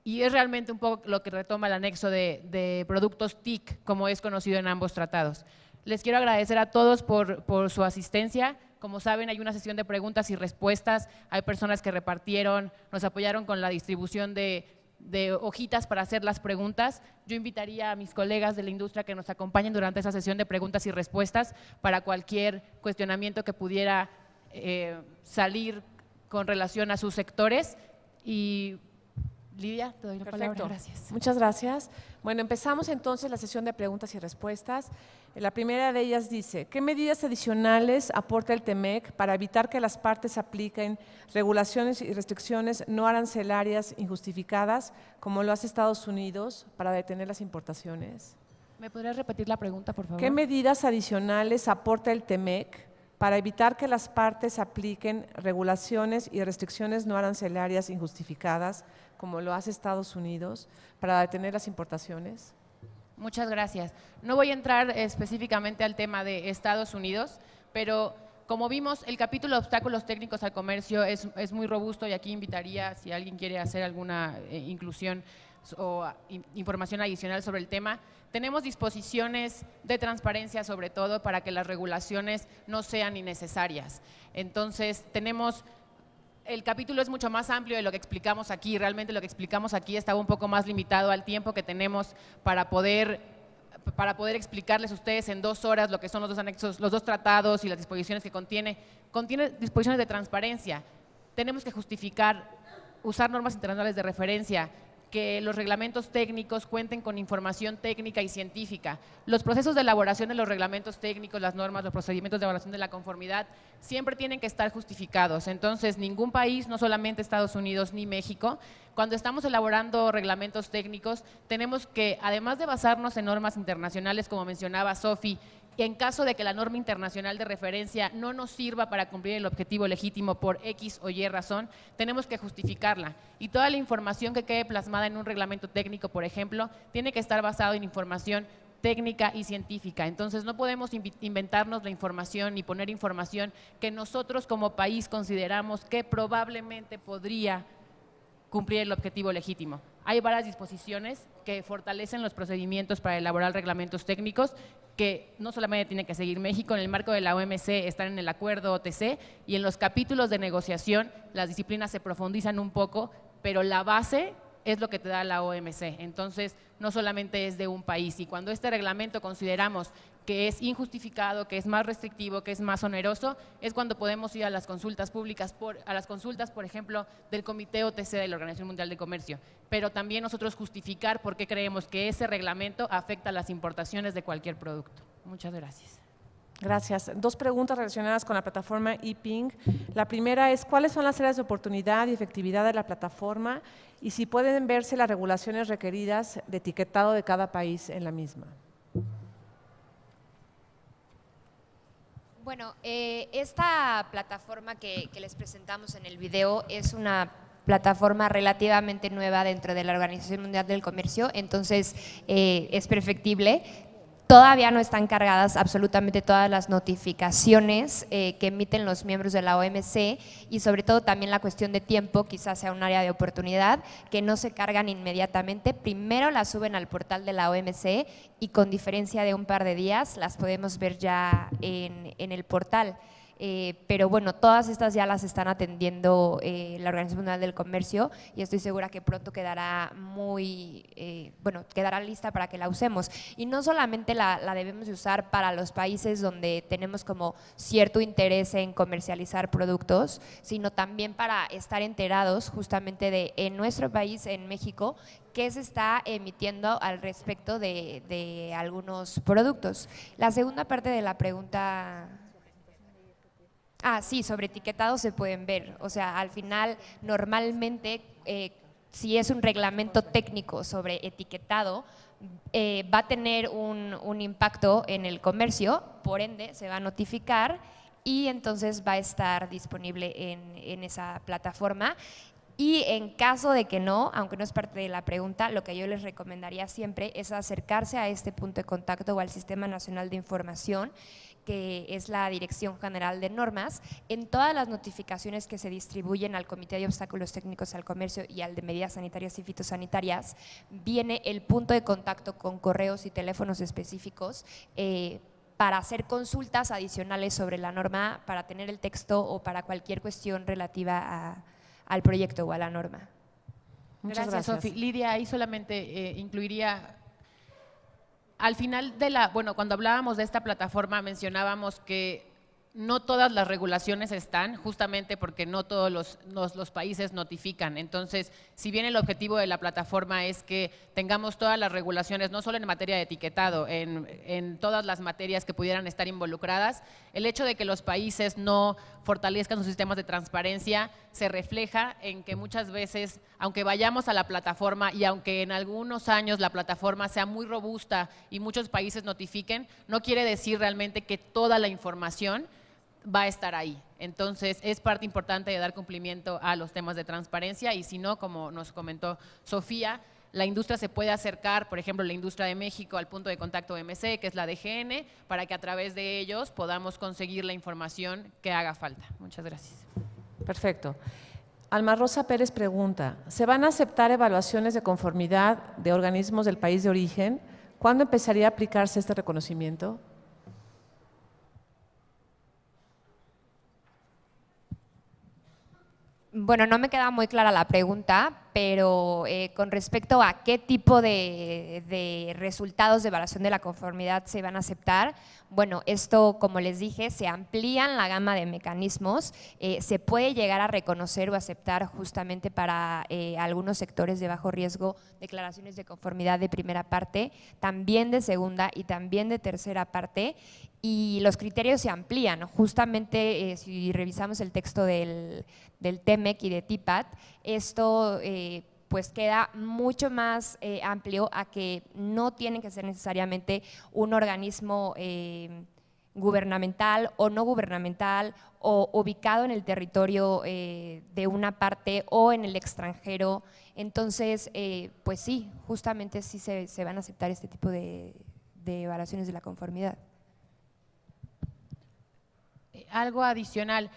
Y es realmente un poco lo que retoma el anexo de productos TIC, como es conocido en ambos tratados. Les quiero agradecer a todos por su asistencia. Como saben, hay una sesión de preguntas y respuestas. Hay personas que repartieron, nos apoyaron con la distribución de hojitas para hacer las preguntas. Yo invitaría a mis colegas de la industria que nos acompañen durante esa sesión de preguntas y respuestas para cualquier cuestionamiento que pudiera salir con relación a sus sectores. Y Lidia, te doy la palabra. Gracias.
Muchas gracias. Bueno, empezamos entonces la sesión de preguntas y respuestas. La primera de ellas dice, ¿qué medidas adicionales aporta el TEMEC para evitar que las partes apliquen regulaciones y restricciones no arancelarias injustificadas, como lo hace Estados Unidos, para detener las importaciones?
¿Me podrías repetir la pregunta, por favor?
¿Qué medidas adicionales aporta el TEMEC para evitar que las partes apliquen regulaciones y restricciones no arancelarias injustificadas, como lo hace Estados Unidos, para detener las importaciones?
Muchas gracias. No voy a entrar específicamente al tema de Estados Unidos, pero como vimos, el capítulo de obstáculos técnicos al comercio es muy robusto y aquí invitaría, si alguien quiere hacer alguna inclusión o información adicional sobre el tema, tenemos disposiciones de transparencia sobre todo para que las regulaciones no sean innecesarias. Entonces, el capítulo es mucho más amplio de lo que explicamos aquí. Realmente lo que explicamos aquí estaba un poco más limitado al tiempo que tenemos para poder explicarles a ustedes en 2 horas lo que son los 2 anexos, los 2 tratados y las disposiciones que contiene. Contiene disposiciones de transparencia. Tenemos que justificar, usar normas internacionales de referencia, que los reglamentos técnicos cuenten con información técnica y científica. Los procesos de elaboración de los reglamentos técnicos, las normas, los procedimientos de evaluación de la conformidad, siempre tienen que estar justificados. Entonces, ningún país, no solamente Estados Unidos ni México, cuando estamos elaborando reglamentos técnicos, tenemos que, además de basarnos en normas internacionales, como mencionaba Sofi, en caso de que la norma internacional de referencia no nos sirva para cumplir el objetivo legítimo por X o Y razón, tenemos que justificarla. Y toda la información que quede plasmada en un reglamento técnico, por ejemplo, tiene que estar basado en información técnica y científica. Entonces, no podemos inventarnos la información ni poner información que nosotros como país consideramos que probablemente podría cumplir el objetivo legítimo. Hay varias disposiciones que fortalecen los procedimientos para elaborar reglamentos técnicos que no solamente tiene que seguir México, en el marco de la OMC están en el acuerdo OTC y en los capítulos de negociación las disciplinas se profundizan un poco, pero la base es lo que te da la OMC. Entonces, no solamente es de un país y cuando este reglamento consideramos que es injustificado, que es más restrictivo, que es más oneroso, es cuando podemos ir a las consultas públicas, por ejemplo, del Comité OTC de la Organización Mundial de Comercio, pero también nosotros justificar por qué creemos que ese reglamento afecta a las importaciones de cualquier producto. Muchas gracias.
Gracias. 2 preguntas relacionadas con la plataforma ePing. La primera es, ¿cuáles son las áreas de oportunidad y efectividad de la plataforma? Y si pueden verse las regulaciones requeridas de etiquetado de cada país en la misma.
Bueno, esta plataforma que les presentamos en el video es una plataforma relativamente nueva dentro de la Organización Mundial del Comercio, entonces es perfectible. Todavía no están cargadas absolutamente todas las notificaciones que emiten los miembros de la OMC y sobre todo también la cuestión de tiempo quizás sea un área de oportunidad, que no se cargan inmediatamente, primero las suben al portal de la OMC y con diferencia de un par de días las podemos ver ya en el portal. Pero bueno, todas estas ya las están atendiendo la Organización Mundial del Comercio y estoy segura que pronto quedará quedará lista para que la usemos. Y no solamente la debemos de usar para los países donde tenemos como cierto interés en comercializar productos, sino también para estar enterados justamente de en nuestro país, en México, qué se está emitiendo al respecto de algunos productos. La segunda parte de la pregunta… sí, sobre etiquetado se pueden ver, o sea, al final normalmente si es un reglamento técnico sobre etiquetado va a tener un impacto en el comercio, por ende se va a notificar y entonces va a estar disponible en esa plataforma. Y en caso de que no, aunque no es parte de la pregunta, lo que yo les recomendaría siempre es acercarse a este punto de contacto o al Sistema Nacional de Información, que es la Dirección General de Normas. En todas las notificaciones que se distribuyen al Comité de Obstáculos Técnicos al Comercio y al de Medidas Sanitarias y Fitosanitarias, viene el punto de contacto con correos y teléfonos específicos para hacer consultas adicionales sobre la norma, para tener el texto o para cualquier cuestión relativa al proyecto o a la norma.
Muchas
Gracias, Sofi. Lidia, ahí solamente incluiría… Al final cuando hablábamos de esta plataforma mencionábamos que no todas las regulaciones están, justamente porque no todos los países notifican. Entonces, si bien el objetivo de la plataforma es que tengamos todas las regulaciones, no solo en materia de etiquetado, en todas las materias que pudieran estar involucradas, el hecho de que los países no fortalezcan sus sistemas de transparencia se refleja en que muchas veces, aunque vayamos a la plataforma y aunque en algunos años la plataforma sea muy robusta y muchos países notifiquen, no quiere decir realmente que toda la información va a estar ahí. Entonces, es parte importante de dar cumplimiento a los temas de transparencia y si no, como nos comentó Sofía, la industria se puede acercar, por ejemplo, la industria de México al punto de contacto MC, que es la DGN, para que a través de ellos podamos conseguir la información que haga falta. Muchas gracias.
Perfecto. Alma Rosa Pérez pregunta, ¿se van a aceptar evaluaciones de conformidad de organismos del país de origen? ¿Cuándo empezaría a aplicarse este reconocimiento?
Bueno, no me queda muy clara la pregunta, pero con respecto a qué tipo de resultados de evaluación de la conformidad se van a aceptar, bueno, esto, como les dije, se amplían la gama de mecanismos, se puede llegar a reconocer o aceptar justamente para algunos sectores de bajo riesgo declaraciones de conformidad de primera parte, también de segunda y también de tercera parte, y los criterios se amplían. Justamente si revisamos el texto del TEMEC y de TIPAT, esto pues queda mucho más amplio a que no tienen que ser necesariamente un organismo gubernamental o no gubernamental o ubicado en el territorio de una parte o en el extranjero. Entonces, pues sí, justamente sí se van a aceptar este tipo de evaluaciones de la conformidad.
Algo adicional.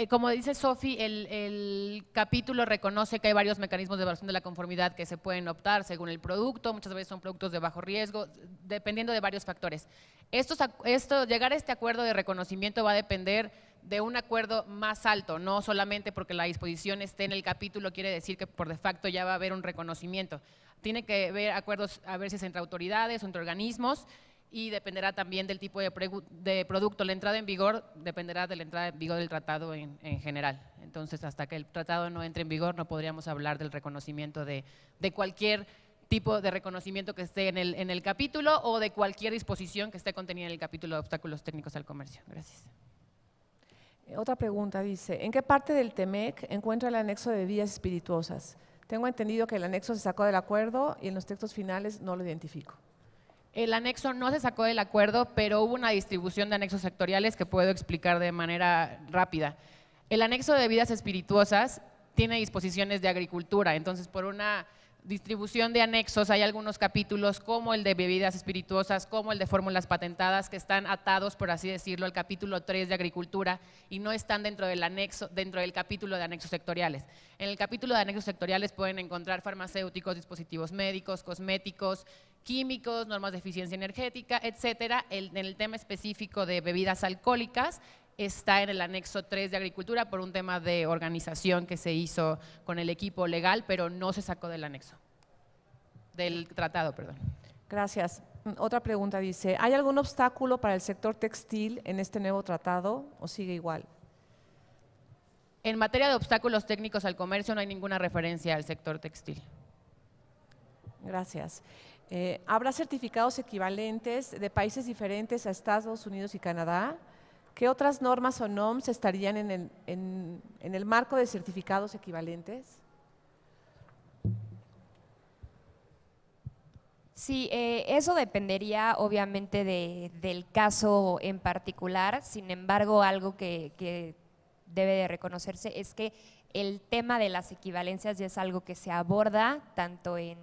Como dice Sofi, el capítulo reconoce que hay varios mecanismos de evaluación de la conformidad que se pueden optar según el producto, muchas veces son productos de bajo riesgo, dependiendo de varios factores. Llegar a este acuerdo de reconocimiento va a depender de un acuerdo más alto, no solamente porque la disposición esté en el capítulo quiere decir que por de facto ya va a haber un reconocimiento. Tiene que haber acuerdos a veces entre autoridades o entre organismos, y dependerá también del tipo de producto. La entrada en vigor dependerá de la entrada en vigor del tratado en general. Entonces, hasta que el tratado no entre en vigor, no podríamos hablar del reconocimiento de cualquier tipo de reconocimiento que esté en el capítulo o de cualquier disposición que esté contenida en el capítulo de obstáculos técnicos al comercio. Gracias.
Otra pregunta dice, ¿en qué parte del TEMEC encuentra el anexo de bebidas espirituosas? Tengo entendido que el anexo se sacó del acuerdo y en los textos finales no lo identifico.
El anexo no se sacó del acuerdo, pero hubo una distribución de anexos sectoriales que puedo explicar de manera rápida. El anexo de bebidas espirituosas tiene disposiciones de agricultura, entonces por una distribución de anexos hay algunos capítulos como el de bebidas espirituosas, como el de fórmulas patentadas que están atados, por así decirlo, al capítulo 3 de agricultura y no están dentro del capítulo de anexos sectoriales. En el capítulo de anexos sectoriales pueden encontrar farmacéuticos, dispositivos médicos, cosméticos, químicos, normas de eficiencia energética, etcétera. En el tema específico de bebidas alcohólicas está en el anexo 3 de agricultura por un tema de organización que se hizo con el equipo legal, pero no se sacó del anexo, del tratado, perdón.
Gracias. Otra pregunta dice, ¿hay algún obstáculo para el sector textil en este nuevo tratado o sigue igual?
En materia de obstáculos técnicos al comercio no hay ninguna referencia al sector textil.
Gracias. ¿Habrá certificados equivalentes de países diferentes a Estados Unidos y Canadá? ¿Qué otras normas o NOMS estarían en el marco de certificados equivalentes?
Sí, eso dependería obviamente del caso en particular. Sin embargo, algo que debe de reconocerse es que el tema de las equivalencias ya es algo que se aborda tanto en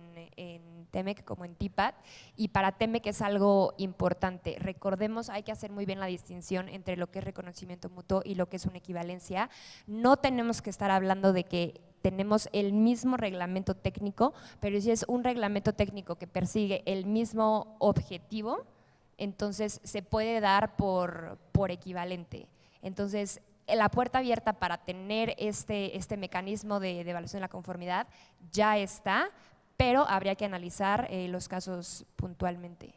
TEMEC como en TIPAT, y para TEMEC es algo importante. Recordemos, hay que hacer muy bien la distinción entre lo que es reconocimiento mutuo y lo que es una equivalencia. No tenemos que estar hablando de que tenemos el mismo reglamento técnico, pero si es un reglamento técnico que persigue el mismo objetivo, entonces se puede dar por equivalente. Entonces, la puerta abierta para tener este mecanismo de evaluación de la conformidad ya está, pero habría que analizar los casos puntualmente.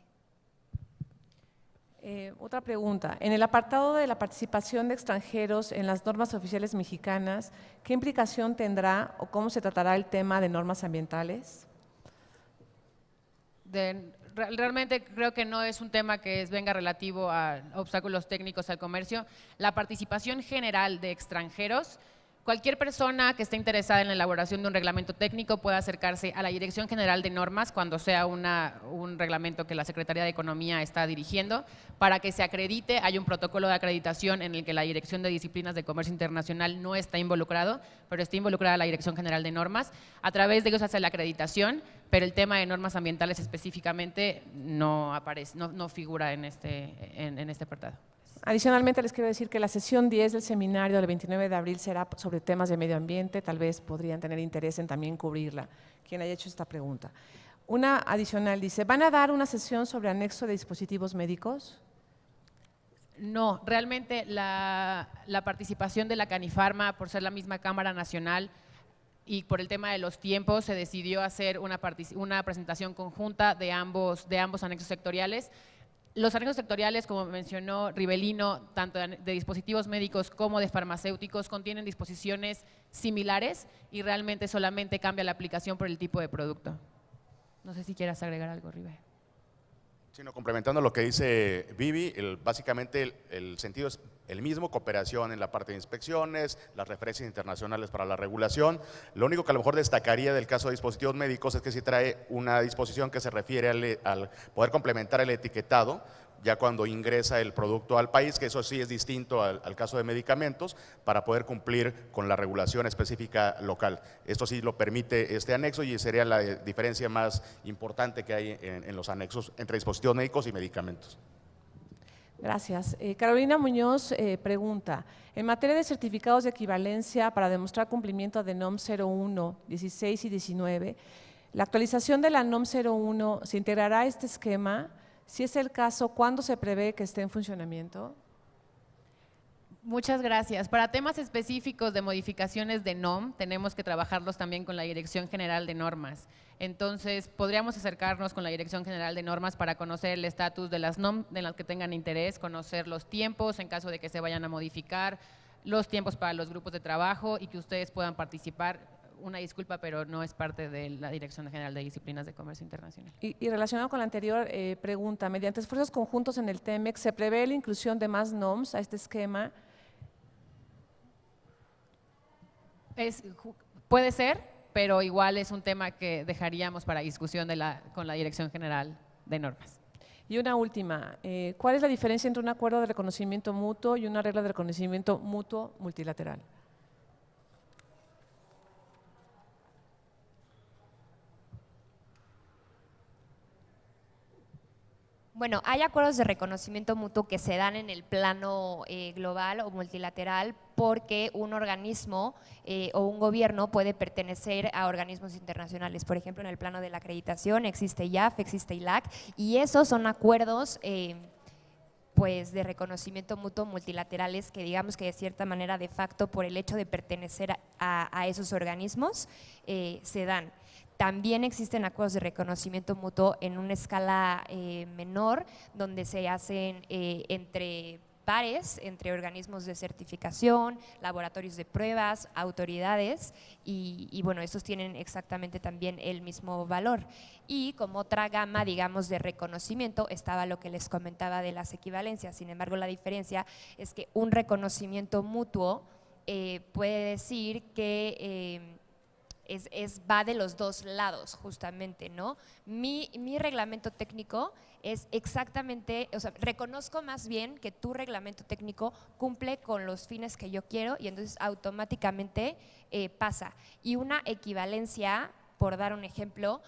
Otra pregunta. En el apartado de la participación de extranjeros en las normas oficiales mexicanas, ¿qué implicación tendrá o cómo se tratará el tema de normas ambientales?
Realmente creo que no es un tema que venga relativo a obstáculos técnicos al comercio. La participación general de extranjeros, cualquier persona que esté interesada en la elaboración de un reglamento técnico puede acercarse a la Dirección General de Normas cuando sea un reglamento que la Secretaría de Economía está dirigiendo. Para que se acredite, hay un protocolo de acreditación en el que la Dirección de Disciplinas de Comercio Internacional no está involucrado, pero está involucrada la Dirección General de Normas. A través de ellos hace la acreditación, pero el tema de normas ambientales específicamente no aparece, no figura en este apartado.
Adicionalmente, les quiero decir que la sesión 10 del seminario del 29 de abril será sobre temas de medio ambiente. Tal vez podrían tener interés en también cubrirla, quien haya hecho esta pregunta. Una adicional dice, ¿van a dar una sesión sobre anexo de dispositivos médicos?
No, realmente la participación de la Canifarma, por ser la misma Cámara Nacional y por el tema de los tiempos, se decidió hacer una presentación conjunta de ambos anexos sectoriales. Los anexos sectoriales, como mencionó Rivelino, tanto de dispositivos médicos como de farmacéuticos, contienen disposiciones similares y realmente solamente cambia la aplicación por el tipo de producto. No sé si quieras agregar algo, Rive.
Sino complementando lo que dice Vivi, básicamente el sentido es el mismo, cooperación en la parte de inspecciones, las referencias internacionales para la regulación. Lo único que a lo mejor destacaría del caso de dispositivos médicos es que sí trae una disposición que se refiere al poder complementar el etiquetado ya cuando ingresa el producto al país, que eso sí es distinto al caso de medicamentos, para poder cumplir con la regulación específica local. Esto sí lo permite este anexo y sería la diferencia más importante que hay en los anexos entre dispositivos médicos y medicamentos.
Gracias. Carolina Muñoz pregunta, en materia de certificados de equivalencia para demostrar cumplimiento de NOM 01, 16 y 19, ¿la actualización de la NOM 01 se integrará a este esquema? Si es el caso, ¿cuándo se prevé que esté en funcionamiento?
Muchas gracias. Para temas específicos de modificaciones de NOM, tenemos que trabajarlos también con la Dirección General de Normas. Entonces, podríamos acercarnos con la Dirección General de Normas para conocer el estatus de las NOM en las que tengan interés, conocer los tiempos en caso de que se vayan a modificar, los tiempos para los grupos de trabajo y que ustedes puedan participar. Una disculpa, pero no es parte de la Dirección General de Disciplinas de Comercio Internacional.
Y relacionado con la anterior pregunta, mediante esfuerzos conjuntos en el TEMEC, ¿se prevé la inclusión de más NOMs a este esquema?
Puede ser, pero igual es un tema que dejaríamos para discusión con la Dirección General de Normas.
Y una última, ¿cuál es la diferencia entre un acuerdo de reconocimiento mutuo y una regla de reconocimiento mutuo multilateral?
Bueno, hay acuerdos de reconocimiento mutuo que se dan en el plano global o multilateral porque un organismo o un gobierno puede pertenecer a organismos internacionales. Por ejemplo, en el plano de la acreditación existe IAF, existe ILAC y esos son acuerdos pues de reconocimiento mutuo multilaterales que digamos que de cierta manera de facto por el hecho de pertenecer a esos organismos se dan. También existen acuerdos de reconocimiento mutuo en una escala menor, donde se hacen entre pares, entre organismos de certificación, laboratorios de pruebas, autoridades, y bueno, estos tienen exactamente también el mismo valor. Y como otra gama, digamos, de reconocimiento, estaba lo que les comentaba de las equivalencias. Sin embargo, la diferencia es que un reconocimiento mutuo puede decir que va de los dos lados justamente, ¿no? Mi reglamento técnico es exactamente, o sea, reconozco más bien que tu reglamento técnico cumple con los fines que yo quiero y entonces automáticamente pasa. Y una equivalencia, por dar un ejemplo,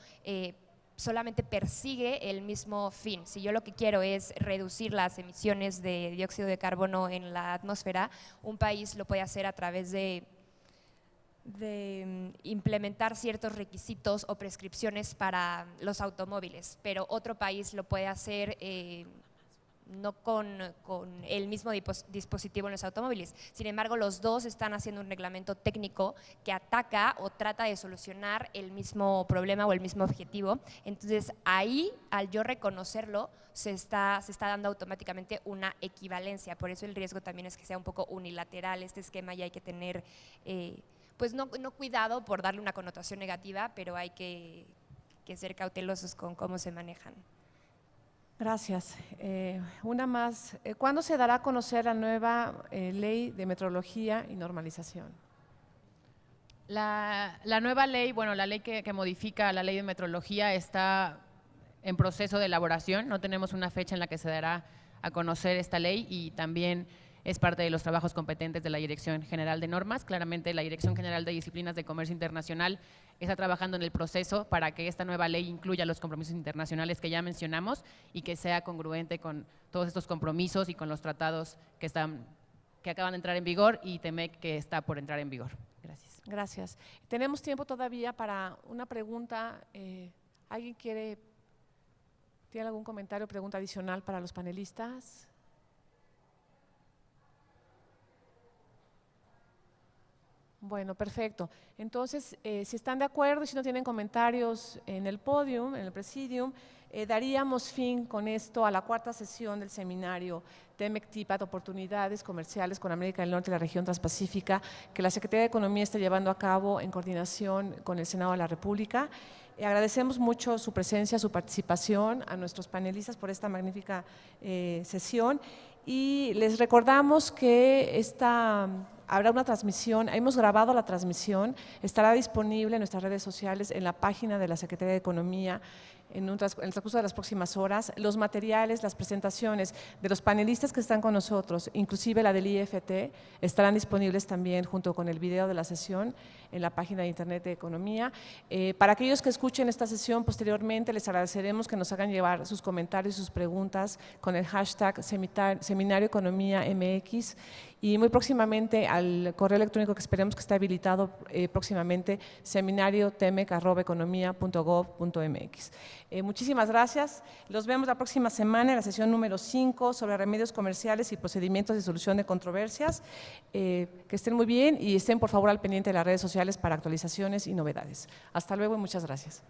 solamente persigue el mismo fin. Si yo lo que quiero es reducir las emisiones de dióxido de carbono en la atmósfera, un país lo puede hacer a través de implementar ciertos requisitos o prescripciones para los automóviles, pero otro país lo puede hacer, no con el mismo dispositivo en los automóviles. Sin embargo, los dos están haciendo un reglamento técnico que ataca o trata de solucionar el mismo problema o el mismo objetivo. Entonces, ahí, al yo reconocerlo, se está dando automáticamente una equivalencia. Por eso el riesgo también es que sea un poco unilateral este esquema y hay que tener, pues no cuidado por darle una connotación negativa, pero hay que ser cautelosos con cómo se manejan.
Gracias. Una más. ¿Cuándo se dará a conocer la nueva ley de metrología y normalización?
La nueva ley, bueno, la ley que modifica la ley de metrología está en proceso de elaboración. No tenemos una fecha en la que se dará a conocer esta ley y también es parte de los trabajos competentes de la Dirección General de Normas. Claramente la Dirección General de Disciplinas de Comercio Internacional está trabajando en el proceso para que esta nueva ley incluya los compromisos internacionales que ya mencionamos y que sea congruente con todos estos compromisos y con los tratados que acaban de entrar en vigor y TEMEC que está por entrar en vigor. Gracias.
Gracias. Tenemos tiempo todavía para una pregunta. ¿Alguien tiene algún comentario o pregunta adicional para los panelistas? Bueno, perfecto. Entonces, si están de acuerdo y si no tienen comentarios en el podium, en el presidium, daríamos fin con esto a la cuarta sesión del seminario TEMEC-TIPAD, Oportunidades Comerciales con América del Norte y la región transpacífica, que la Secretaría de Economía está llevando a cabo en coordinación con el Senado de la República. Agradecemos mucho su presencia, su participación, a nuestros panelistas por esta magnífica sesión y les recordamos que habrá una transmisión, hemos grabado la transmisión, estará disponible en nuestras redes sociales, en la página de la Secretaría de Economía, en el transcurso de las próximas horas. Los materiales, las presentaciones de los panelistas que están con nosotros, inclusive la del IFT, estarán disponibles también junto con el video de la sesión en la página de internet de Economía. Para aquellos que escuchen esta sesión posteriormente, les agradeceremos que nos hagan llevar sus comentarios y sus preguntas con el hashtag Seminario Economía MX y muy próximamente al correo electrónico que esperemos que esté habilitado próximamente, seminariotemec@economia.gov.mx. Muchísimas gracias. Los vemos la próxima semana en la sesión número 5 sobre remedios comerciales y procedimientos de solución de controversias. Que estén muy bien y estén por favor al pendiente de las redes sociales para actualizaciones y novedades. Hasta luego y muchas gracias.